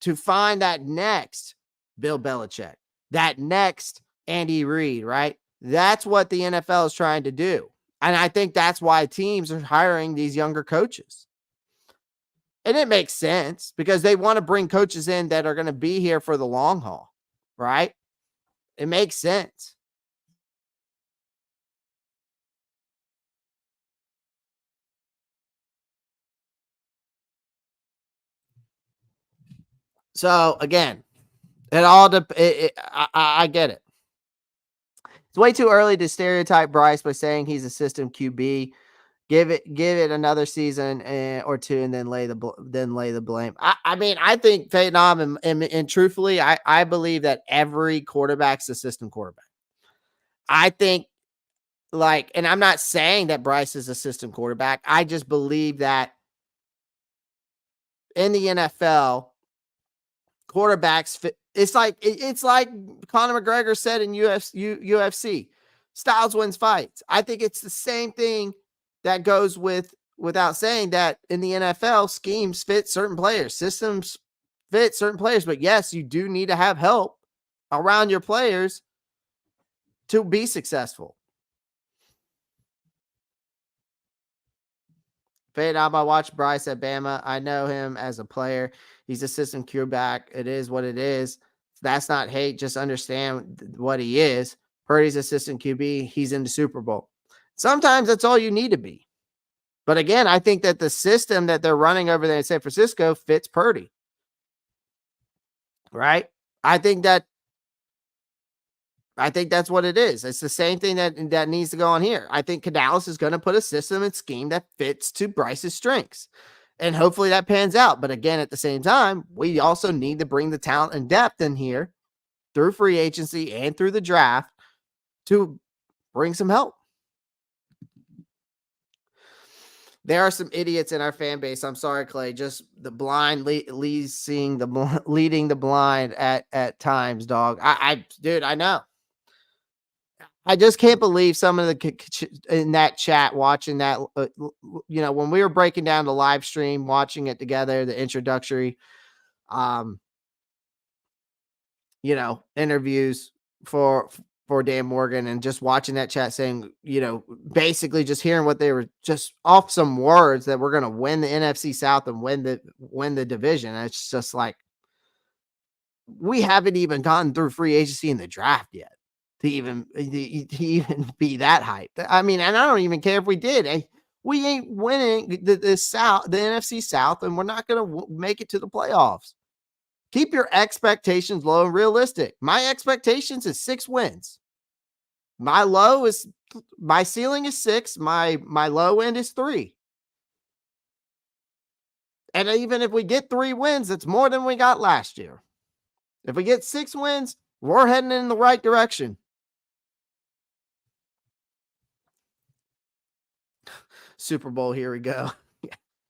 to find that next Bill Belichick, that next Andy Reid, right? That's what the NFL is trying to do. And I think that's why teams are hiring these younger coaches. And it makes sense because they want to bring coaches in that are going to be here for the long haul, right? It makes sense. So again, I get it. It's way too early to stereotype Bryce by saying he's a system QB. Give it another season or two, and then lay the blame. I think Vietnam and truthfully, I believe that every quarterback's a system quarterback. I think and I'm not saying that Bryce is a system quarterback. I just believe that in the NFL, quarterbacks fit. It's like Conor McGregor said in UFC, styles wins fights. I think it's the same thing that goes without saying that in the NFL, schemes fit certain players, systems fit certain players. But yes, you do need to have help around your players to be successful. Vietnam, I watched Bryce at Bama. I know him as a player. He's a system quarterback. It is what it is. That's not hate. Just understand what he is. Purdy's assistant QB. He's in the Super Bowl. Sometimes that's all you need to be. But again, I think that the system that they're running over there in San Francisco fits Purdy. Right? I think that's what it is. It's the same thing that needs to go on here. I think Canales is going to put a system and scheme that fits to Bryce's strengths. And hopefully that pans out. But again, at the same time, we also need to bring the talent and depth in here through free agency and through the draft to bring some help. There are some idiots in our fan base. I'm sorry, Clay. Just the blind leading the blind at times, dog. Dude, I know. I just can't believe some of the in that chat watching that. When we were breaking down the live stream, watching it together, the introductory, interviews for Dan Morgan, and just watching that chat saying, basically just hearing what they were just off some words that we're going to win the NFC South and win the division. And it's just like, we haven't even gotten through free agency in the draft yet to even be that hyped. I mean, and I don't even care if we did. We ain't winning the NFC South, and we're not going to make it to the playoffs. Keep your expectations low and realistic. My expectations is 6 wins. My ceiling is 6. My low end is 3. And even if we get 3 wins, it's more than we got last year. If we get 6 wins, we're heading in the right direction. Super Bowl, here we go.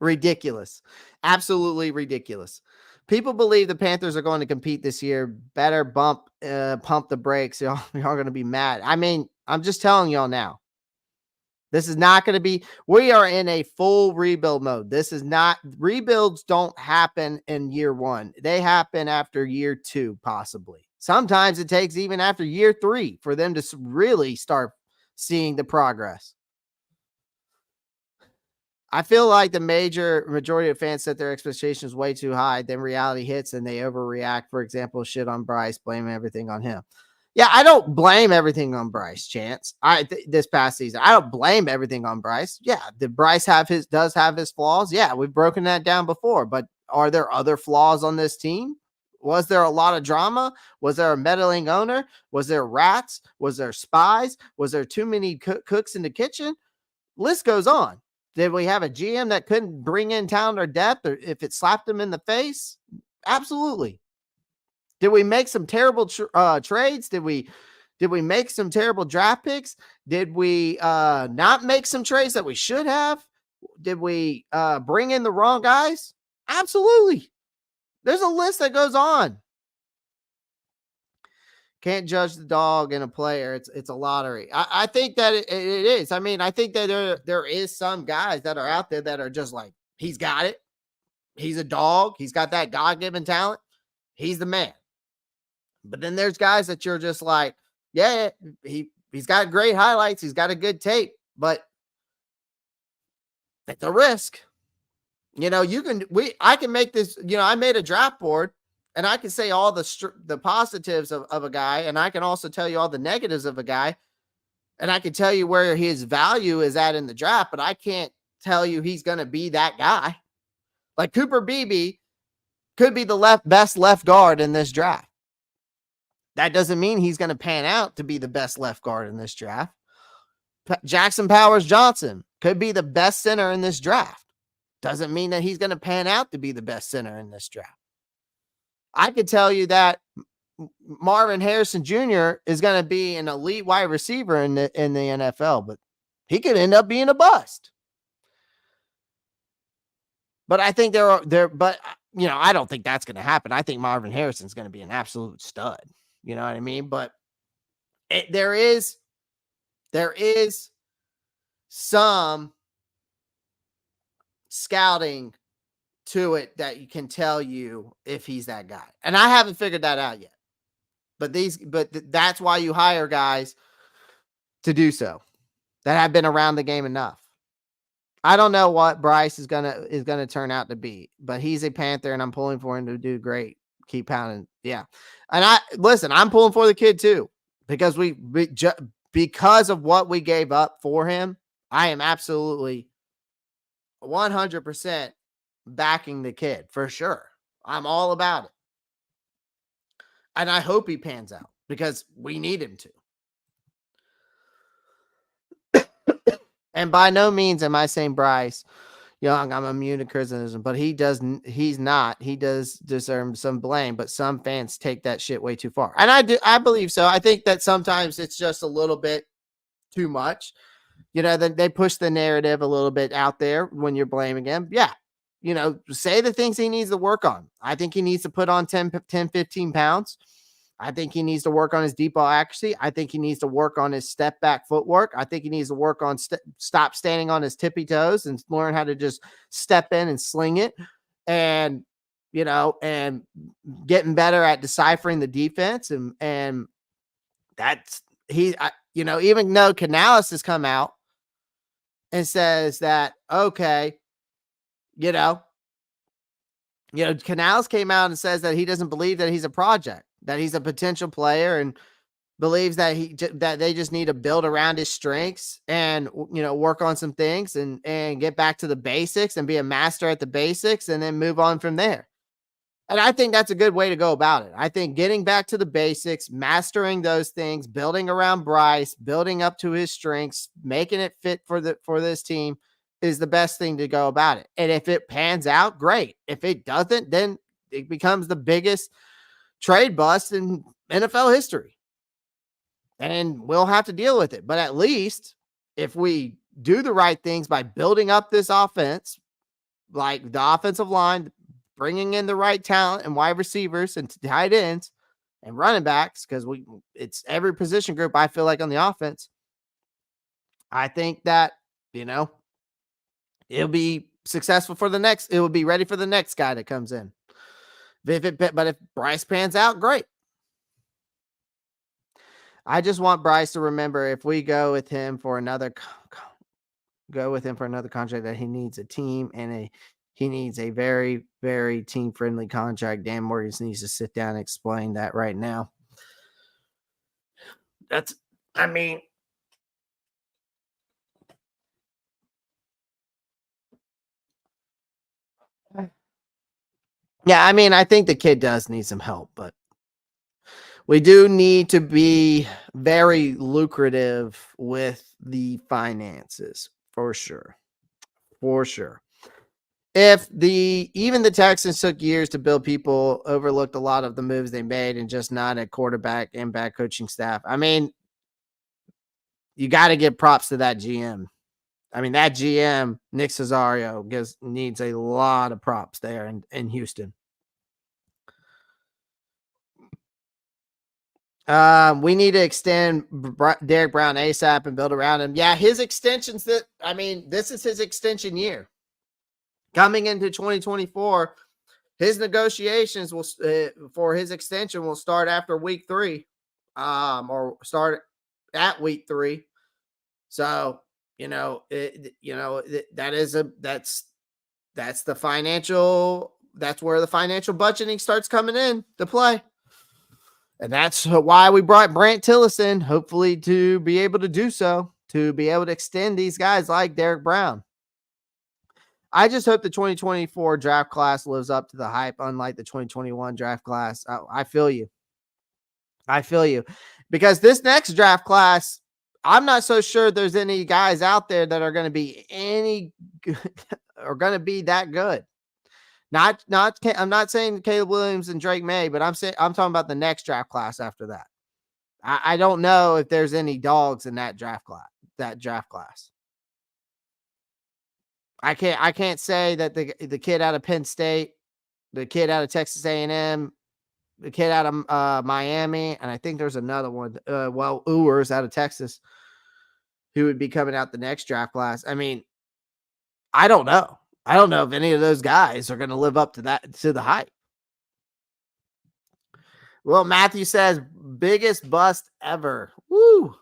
Ridiculous. Absolutely ridiculous. People believe the Panthers are going to compete this year. Better pump the brakes. Y'all are going to be mad. I mean, I'm just telling y'all now. This is not going to be, we are in a full rebuild mode. Rebuilds don't happen in year 1. They happen after year 2, possibly. Sometimes it takes even after year 3 for them to really start seeing the progress. I feel like the majority of fans set their expectations way too high. Then reality hits and they overreact. For example, shit on Bryce, blame everything on him. Yeah, I don't blame everything on Bryce, Chance. This past season, I don't blame everything on Bryce. Yeah, did Bryce does have his flaws? Yeah, we've broken that down before. But are there other flaws on this team? Was there a lot of drama? Was there a meddling owner? Was there rats? Was there spies? Was there too many cooks in the kitchen? List goes on. Did we have a GM that couldn't bring in talent or depth, or if it slapped him in the face? Absolutely. Did we make some terrible trades? Did we make some terrible draft picks? Did we not make some trades that we should have? Did we bring in the wrong guys? Absolutely. There's a list that goes on. Can't judge the dog in a player. It's a lottery. I think that it is. I mean, I think that there is some guys that are out there that are just like, he's got it. He's a dog. He's got that God-given talent. He's the man. But then there's guys that you're just like, yeah, he's got great highlights. He's got a good tape, but it's a risk. I can make this, I made a draft board and I can say all the positives of a guy. And I can also tell you all the negatives of a guy. And I can tell you where his value is at in the draft, but I can't tell you he's going to be that guy. Like Cooper Beebe could be the best left guard in this draft. That doesn't mean he's going to pan out to be the best left guard in this draft. Jackson Powers Johnson could be the best center in this draft. Doesn't mean that he's going to pan out to be the best center in this draft. I could tell you that Marvin Harrison Jr. is going to be an elite wide receiver in the NFL, but he could end up being a bust. But I think I don't think that's going to happen. I think Marvin Harrison's going to be an absolute stud. You know what I mean? But there is some scouting to it that you can tell you if he's that guy. And I haven't figured that out yet. But that's why you hire guys to do so that have been around the game enough. I don't know what Bryce is gonna turn out to be, but he's a Panther, and I'm pulling for him to do great. Keep pounding, yeah. And I'm pulling for the kid too because because of what we gave up for him. I am absolutely 100% backing the kid for sure. I'm all about it, and I hope he pans out because we need him to. And by no means am I saying Bryce Young, I'm immune to criticism, but he's not. He does deserve some blame, but some fans take that shit way too far. And I believe so. I think that sometimes it's just a little bit too much. They push the narrative a little bit out there when you're blaming him. Yeah. Say the things he needs to work on. I think he needs to put on 10, 15 pounds. I think he needs to work on his deep ball accuracy. I think he needs to work on his step back footwork. I think he needs to work on stop standing on his tippy toes and learn how to just step in and sling it. And, and getting better at deciphering the defense. And that's even though Canales has come out and says that, okay, Canales came out and says that he doesn't believe that he's a project, that he's a potential player, and believes that that they just need to build around his strengths and work on some things and get back to the basics and be a master at the basics and then move on from there. And I think that's a good way to go about it. I think getting back to the basics, mastering those things, building around Bryce, building up to his strengths, making it fit for this team is the best thing to go about it. And if it pans out, great. If it doesn't, then it becomes the biggest trade bust in NFL history. And we'll have to deal with it. But at least if we do the right things by building up this offense, like the offensive line, bringing in the right talent and wide receivers and tight ends and running backs, because it's every position group, I feel like, on the offense. I think that, it'll be successful for it will be ready for the next guy that comes in. But if Bryce pans out, great. I just want Bryce to remember, if we go with him for another contract, that he needs a team and he needs a very, very team-friendly contract. Dan Morgan needs to sit down and explain that right now. I think the kid does need some help, but we do need to be very lucrative with the finances, for sure. For sure. If even the Texans took years to build, people overlooked a lot of the moves they made and just not a quarterback and bad coaching staff. You got to give props to that GM. That GM, Nick Caserio, needs a lot of props there in Houston. We need to extend Derek Brown ASAP and build around him. Yeah, his extensions this is his extension year. Coming into 2024, his negotiations for his extension will start after week 3, or start at week 3. So, that's the financial. That's where the financial budgeting starts coming in to play. And that's why we brought Brant Tillison, hopefully to be able to do so, to be able to extend these guys like Derek Brown. I just hope the 2024 draft class lives up to the hype, unlike the 2021 draft class. I feel you. Because this next draft class, I'm not so sure there's any guys out there that are going to be that good. I'm not saying Caleb Williams and Drake May, but I'm talking about the next draft class after that. I don't know if there's any dogs in that draft class. I can't say that the kid out of Penn State, the kid out of Texas A&M, the kid out of Miami, and I think there's another one. Ewers out of Texas, who would be coming out the next draft class. I don't know. I don't know if any of those guys are going to live up to the hype. Well, Matthew says biggest bust ever. Woo.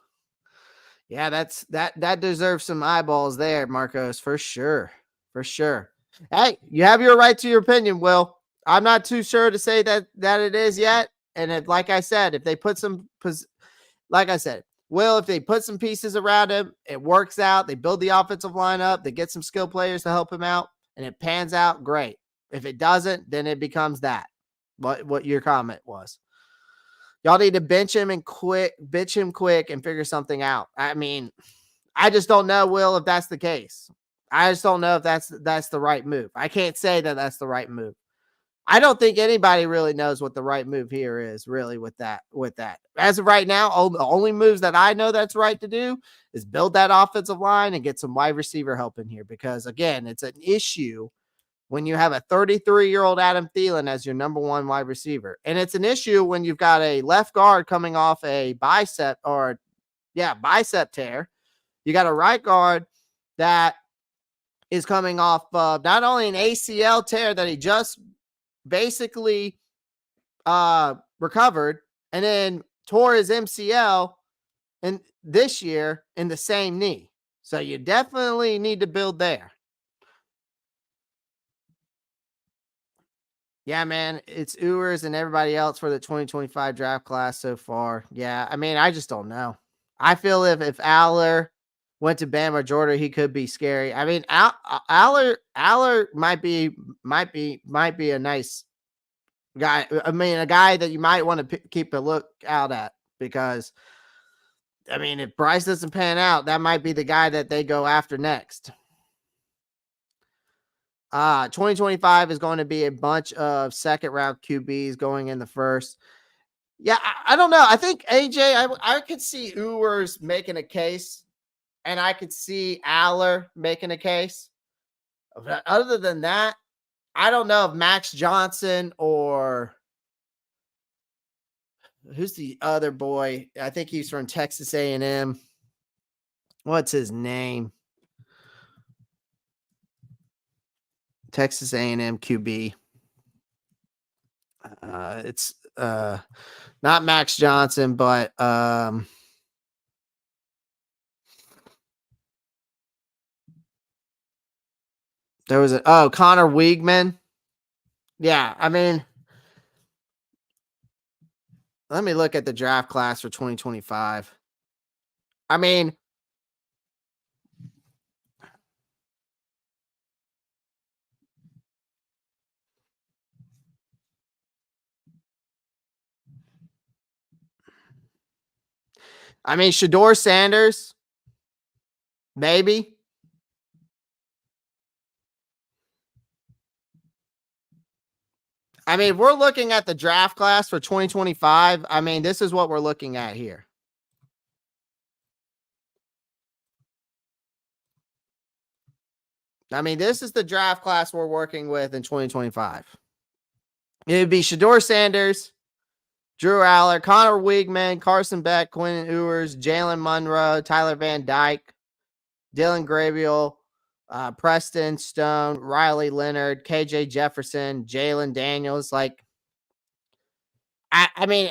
Yeah, that deserves some eyeballs there, Marcos, for sure. For sure. Hey, you have your right to your opinion, Will. I'm not too sure to say that it is yet. And like I said, if they put like I said, Will, if they put some pieces around him, it works out. They build the offensive line up, they get some skill players to help him out, and it pans out, great. If it doesn't, then it becomes that. What your comment was. Y'all need to bench him quick and figure something out. I mean, I just don't know, Will, if that's the case. I just don't know if that's the right move. I can't say that that's the right move. I don't think anybody really knows what the right move here is, really, with that. As of right now, the only moves that I know that's right to do is build that offensive line and get some wide receiver help in here. Because again, it's an issue when you have a 33-year-old Adam Thielen as your number one wide receiver. And it's an issue when you've got a left guard coming off a bicep tear. You got a right guard that is coming off of not only an ACL tear that he just basically recovered and then tore his MCL in this year in the same knee. So you definitely need to build there. Yeah, man, it's Ewers and everybody else for the 2025 draft class so far. Yeah, I mean, I just don't know. I feel if Aller went to Bama or Georgia, he could be scary. I mean, Aller might be a nice guy. I mean, a guy that you might want to keep a look out at because, I mean, if Bryce doesn't pan out, that might be the guy that they go after next. 2025 is going to be a bunch of second round QBs going in the first. Yeah, I don't know. I think AJ, I could see Ewers making a case, and I could see Aller making a case. But other than that, I don't know if Max Johnson or who's the other boy? I think he's from Texas A&M. What's his name? Texas A&M QB. It's not Max Johnson, but there was Connor Weigman. Yeah, I mean, let me look at the draft class for 2025. I mean, Shedeur Sanders, maybe. I mean, if we're looking at the draft class for 2025, I mean, this is what we're looking at here. I mean, this is the draft class we're working with in 2025. It would be Shedeur Sanders, Drew Aller, Connor Weigman, Carson Beck, Quinn Ewers, Jalen Monroe, Tyler Van Dyke, Dylan Gabriel, Preston Stone, Riley Leonard, KJ Jefferson, Jalen Daniels. Like, I mean,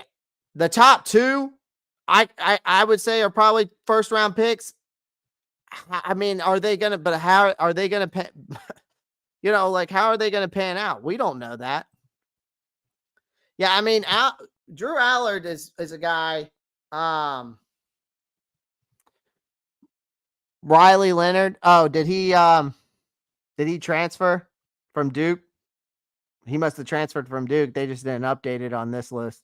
the top two, I would say are probably first round picks. I mean, are they gonna? But how are they gonna? Like how are they gonna pan out? We don't know that. Yeah, I mean, Drew Allard is a guy. Riley Leonard. Oh, did he transfer from Duke? He must have transferred from Duke. They just didn't update it on this list.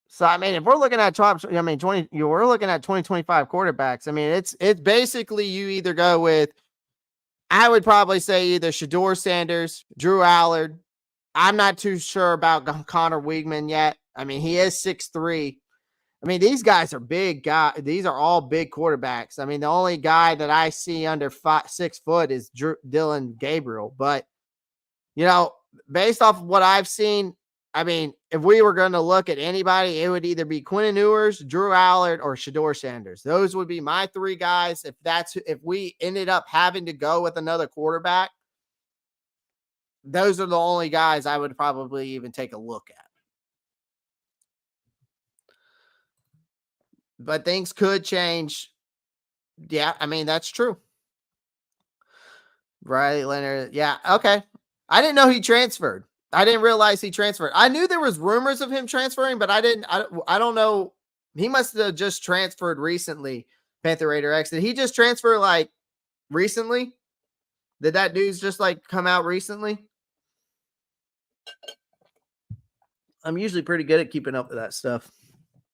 So I mean, if we're looking at we're looking at 2025 quarterbacks. I mean, it's basically you either go with, I would probably say either Shedeur Sanders, Drew Allard. I'm not too sure about Connor Weigman yet. I mean, he is 6'3". I mean, these guys are big guys. These are all big quarterbacks. I mean, the only guy that I see under 6 foot is Dylan Gabriel. But, based off of what I've seen, I mean, if we were going to look at anybody, it would either be Quinn Ewers, Drew Allard, or Shedeur Sanders. Those would be my three guys. If we ended up having to go with another quarterback, those are the only guys I would probably even take a look at. but things could change. Yeah, I mean, that's true. Riley Leonard. Yeah, okay. I didn't know he transferred. I didn't realize he transferred. I knew there was rumors of him transferring, but I don't know. He must have just transferred recently. Panther Raider X. Did he just transfer like recently? Did that news just like come out recently? I'm usually pretty good at keeping up with that stuff.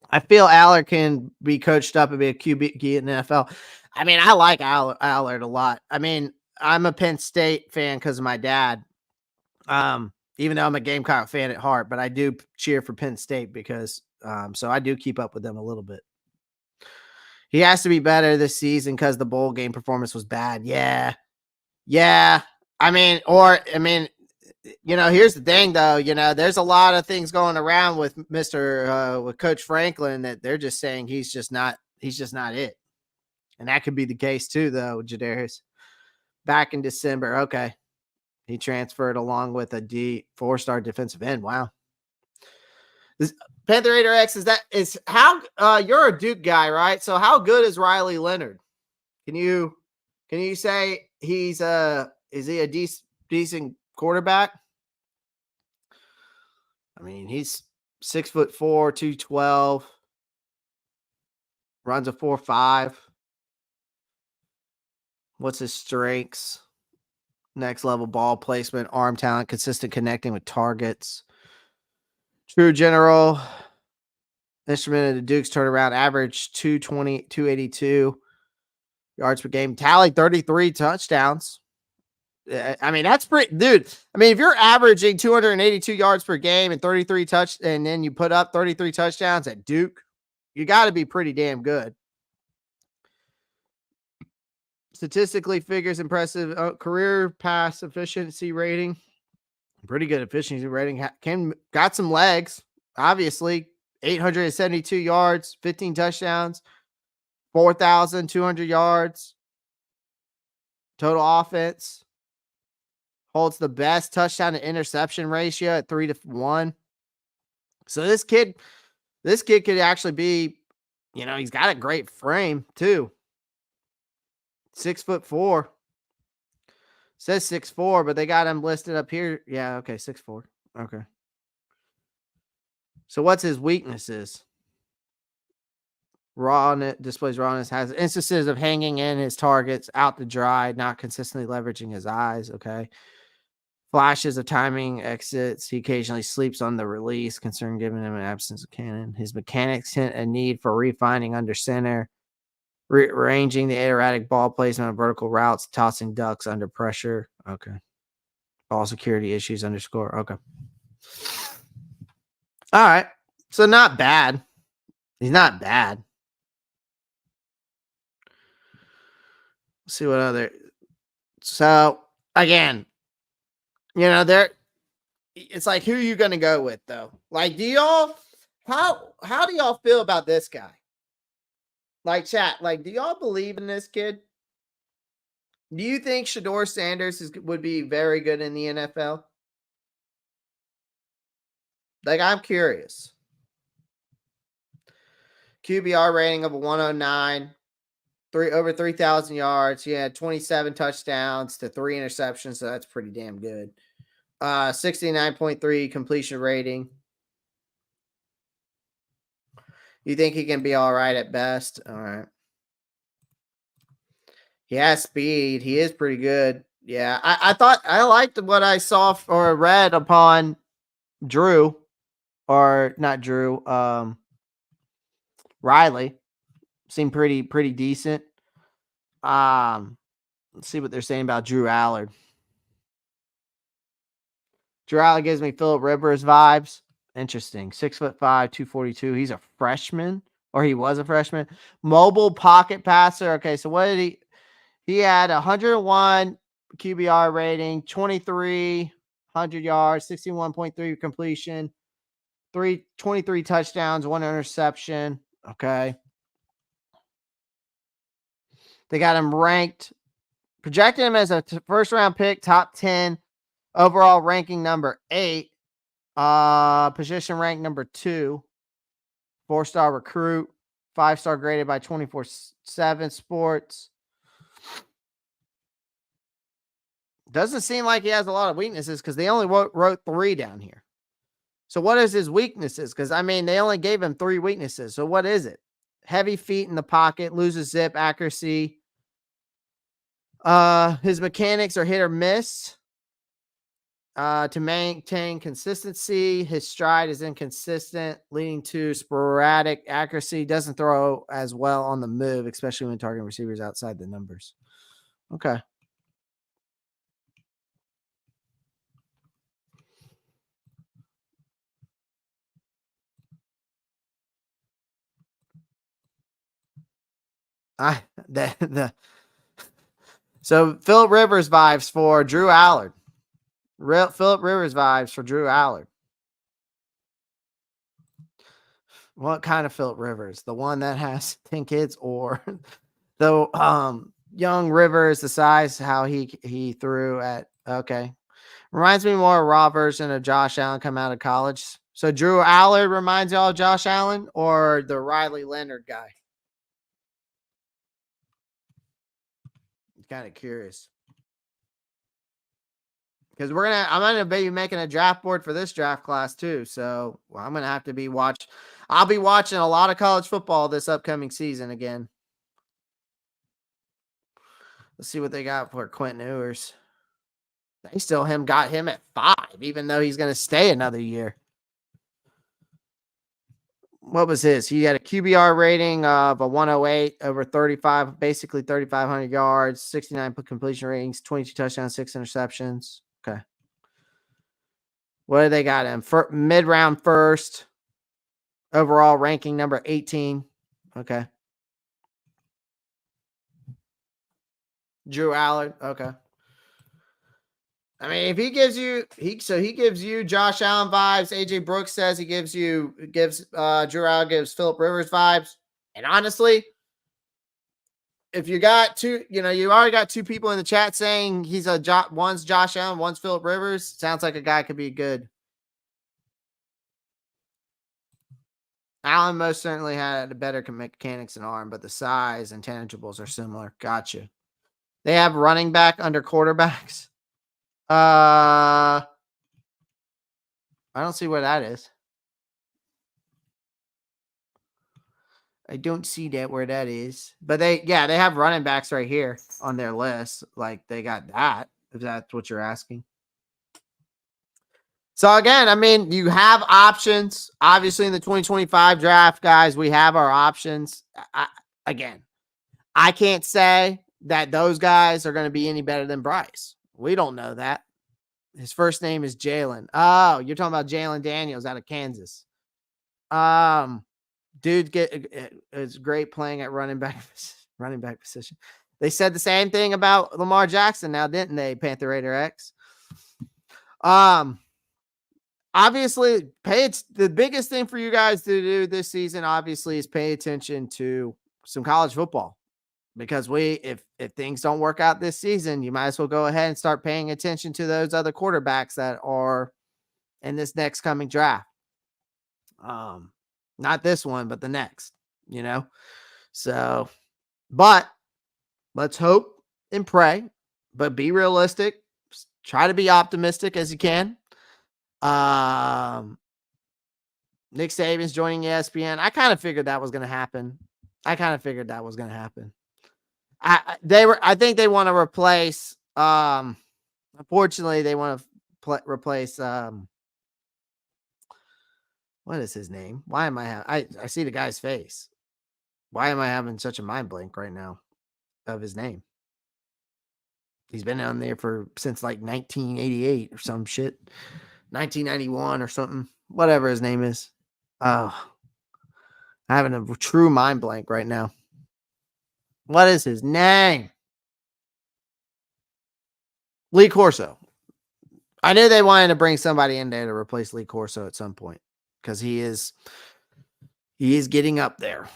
I feel Allard can be coached up and be a QB in the NFL. I mean, I like Allard a lot. I mean, I'm a Penn State fan because of my dad. Even though I'm a Gamecock fan at heart, but I do cheer for Penn State because so I do keep up with them a little bit. He has to be better this season because the bowl game performance was bad. Yeah. Yeah. I mean, here's the thing though, there's a lot of things going around with with Coach Franklin that they're just saying he's just not it. And that could be the case too, though, Jadarius. Back in December. Okay. He transferred along with a 4-star defensive end. Wow. This Panther Raider X is how you're a Duke guy, right? So how good is Riley Leonard? Can you say is he a decent quarterback? I mean, he's 6'4", 212, runs a 4.5. What's his strengths? Next level ball placement, arm talent, consistent connecting with targets. True general. Instrument of the Duke's turnaround, average 220, 282 yards per game, tallied 33 touchdowns. I mean, that's pretty, dude. I mean, if you're averaging 282 yards per game and and then you put up 33 touchdowns at Duke, you got to be pretty damn good. Statistically, figures impressive career pass efficiency rating. Pretty good efficiency rating. Got some legs, obviously. 872 yards, 15 touchdowns, 4,200 yards. Total offense. Holds the best touchdown to interception ratio at 3-1. So this kid could actually be, he's got a great frame too. 6'4". Says 6'4", but they got him listed up here. Yeah, okay, 6'4". Okay. So what's his weaknesses? Rawness, displays rawness, has instances of hanging in his targets out to dry, not consistently leveraging his eyes. Okay. Flashes of timing exits. He occasionally sleeps on the release, concern given him an absence of cannon. His mechanics hint a need for refining under center, rearranging the erratic ball placement on vertical routes, tossing ducks under pressure. Okay. Ball security issues underscore. Okay. All right. So not bad. He's not bad. Let's see what other. So again, it's like, who are you going to go with though? Like, how do y'all feel about this guy? Like, chat, like, do y'all believe in this kid? Do you think Shedeur Sanders would be very good in the NFL? Like, I'm curious. QBR rating of a 109, over 3,000 yards. He had 27 touchdowns to 3 interceptions, so that's pretty damn good. 69.3 completion rating. You think he can be all right at best? All right. He has speed. He is pretty good. Yeah, I thought I liked what I saw or read upon Drew, or not Drew. Riley seemed pretty decent. Let's see what they're saying about Drew Allard. Drew Allard gives me Phillip Rivers vibes. Interesting. 6'5", 242. He's a freshman, or he was a freshman. Mobile pocket passer. Okay, so what did he? He had 101 QBR rating, 2,300 yards, 61.3 completion, 23 touchdowns, 1 interception. Okay. They got him ranked, projected him as a first round pick, top 10, overall ranking number 8, position rank number 2, 4-star recruit. 5-star graded by 24/7 Sports. Doesn't seem like he has a lot of weaknesses because they only wrote 3 down here. So what is his weaknesses? Because, I mean, they only gave him 3 weaknesses. So what is it? Heavy feet in the pocket, loses zip, accuracy. His mechanics are hit or miss. To maintain consistency, his stride is inconsistent, leading to sporadic accuracy. Doesn't throw as well on the move, especially when targeting receivers outside the numbers. Okay. So Philip Rivers vibes for Drew Allard. Philip Rivers vibes for Drew Allard. What kind of Philip Rivers? The one that has 10 kids, or the young Rivers, the size, how he threw at? Okay. Reminds me more of a raw version of Josh Allen come out of college. So Drew Allard reminds y'all of Josh Allen, or the Riley Leonard guy? Kind of curious. Because I'm gonna be making a draft board for this draft class too. So I'm gonna have to be I'll be watching a lot of college football this upcoming season again. Let's see what they got for Quentin Ewers. They still got him at 5, even though he's gonna stay another year. What was his? He had a QBR rating of a 108 over 35, basically 3,500 yards, 69 completion ratings, 22 touchdowns, 6 interceptions. Okay. What do they got him? For mid-round first. Overall ranking number 18. Okay. Drew Allard. Okay. I mean, if he gives you Josh Allen vibes. AJ Brooks says he gives Drew Allard gives Philip Rivers vibes. And honestly, if you got two, you already got 2 people in the chat saying he's one's Josh Allen, one's Philip Rivers. Sounds like a guy could be good. Allen most certainly had a better mechanics and arm, but the size and tangibles are similar. Gotcha. They have running back under quarterbacks. I don't see where that is. I don't see where that is. But they have running backs right here on their list. Like, they got that, if that's what you're asking. So again, I mean, you have options. Obviously, in the 2025 draft, guys, we have our options. I can't say that those guys are going to be any better than Bryce. We don't know that. His first name is Jalen. Oh, you're talking about Jalen Daniels out of Kansas. Dude is great playing at running back position. They said the same thing about Lamar Jackson now, didn't they, Panther Raider X? Obviously, the biggest thing for you guys to do this season, obviously, is pay attention to some college football. Because if things don't work out this season, you might as well go ahead and start paying attention to those other quarterbacks that are in this next coming draft. Not this one, but the next, So, but let's hope and pray, but be realistic. Try to be optimistic as you can. Nick Saban's joining ESPN. I kind of figured that was going to happen. I think they want to replace. Unfortunately, they want to replace. What is his name? Why am I see the guy's face. Why am I having such a mind blank right now of his name? He's been on there since like 1988 or some shit, 1991 or something. Whatever his name is. Oh, I'm having a true mind blank right now. What is his name? Lee Corso. I knew they wanted to bring somebody in there to replace Lee Corso at some point because he is getting up there.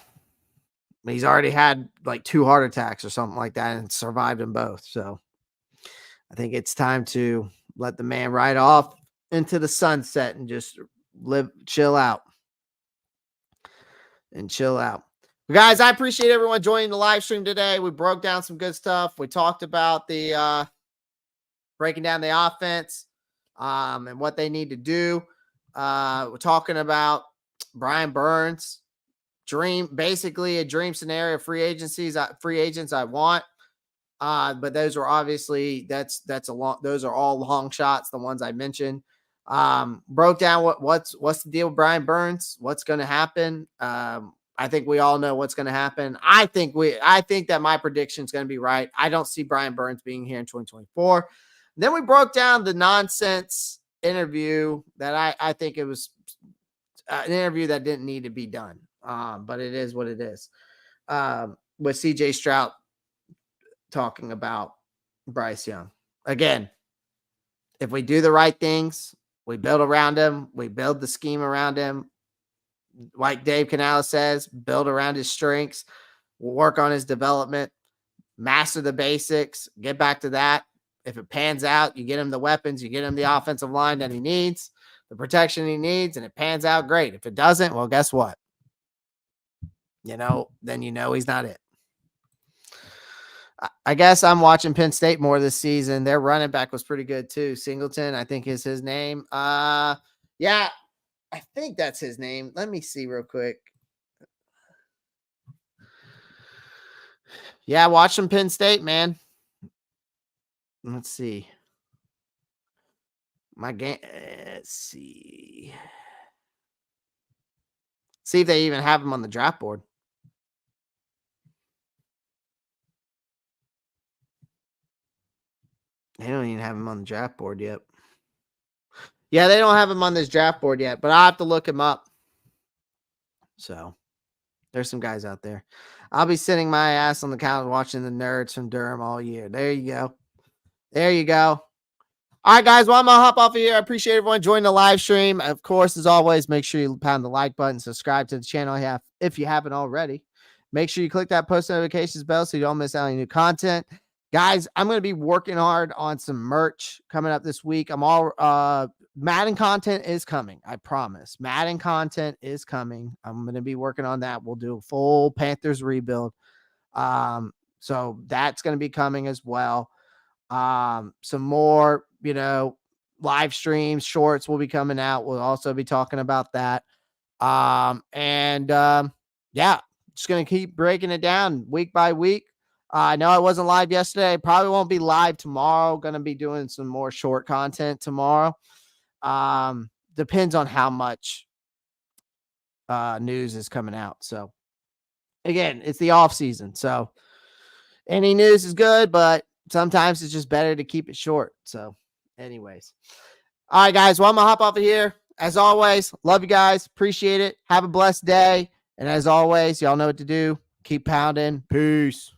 He's already had like 2 heart attacks or something like that and survived them both. So I think it's time to let the man ride off into the sunset and just chill out. Guys, I appreciate everyone joining the live stream today. We broke down some good stuff. We talked about the breaking down the offense and what they need to do. We're talking about Brian Burns, basically a dream scenario. Free agents I want. But those are obviously that's a long. Those are all long shots. The ones I mentioned. Broke down what's the deal with Brian Burns. What's going to happen? I think we all know what's going to happen. I think that my prediction is going to be right. I don't see Brian Burns being here in 2024. Then we broke down the nonsense interview that I think it was an interview that didn't need to be done. But it is what it is. With CJ Stroud talking about Bryce Young. Again, if we do the right things, we build around him, we build the scheme around him. Like Dave Canales says, build around his strengths. We'll work on his development, master the basics, get back to that. If it pans out, you get him the weapons, you get him the offensive line that he needs, the protection he needs, and it pans out, great. If it doesn't, well, guess what? Then he's not it. I guess I'm watching Penn State more this season. Their running back was pretty good too. Singleton, I think is his name. Yeah, I think that's his name. Let me see real quick. Yeah, watch some Penn State, man. Let's see. My game. Let's see. See if they even have him on the draft board. They don't even have him on the draft board yet. Yeah, they don't have him on this draft board yet, but I'll have to look him up. So there's some guys out there. I'll be sitting my ass on the couch watching the nerds from Durham all year. There you go. There you go. All right, guys. Well, I'm going to hop off of here. I appreciate everyone joining the live stream. Of course, as always, make sure you pound the like button, subscribe to the channel if you haven't already. Make sure you click that post notifications bell so you don't miss out on any new content. Guys, I'm going to be working hard on some merch coming up this week. Madden content is coming. I promise. Madden content is coming. I'm going to be working on that. We'll do a full Panthers rebuild. So that's going to be coming as well. Some more, live streams, shorts will be coming out. We'll also be talking about that. Yeah, just going to keep breaking it down week by week. I know I wasn't live yesterday. Probably won't be live tomorrow. Going to be doing some more short content tomorrow. Depends on how much news is coming out. So again, it's the off season. So any news is good, but sometimes it's just better to keep it short. So anyways. All right, guys. Well, I'm going to hop off of here. As always, love you guys. Appreciate it. Have a blessed day. And as always, y'all know what to do. Keep pounding. Peace.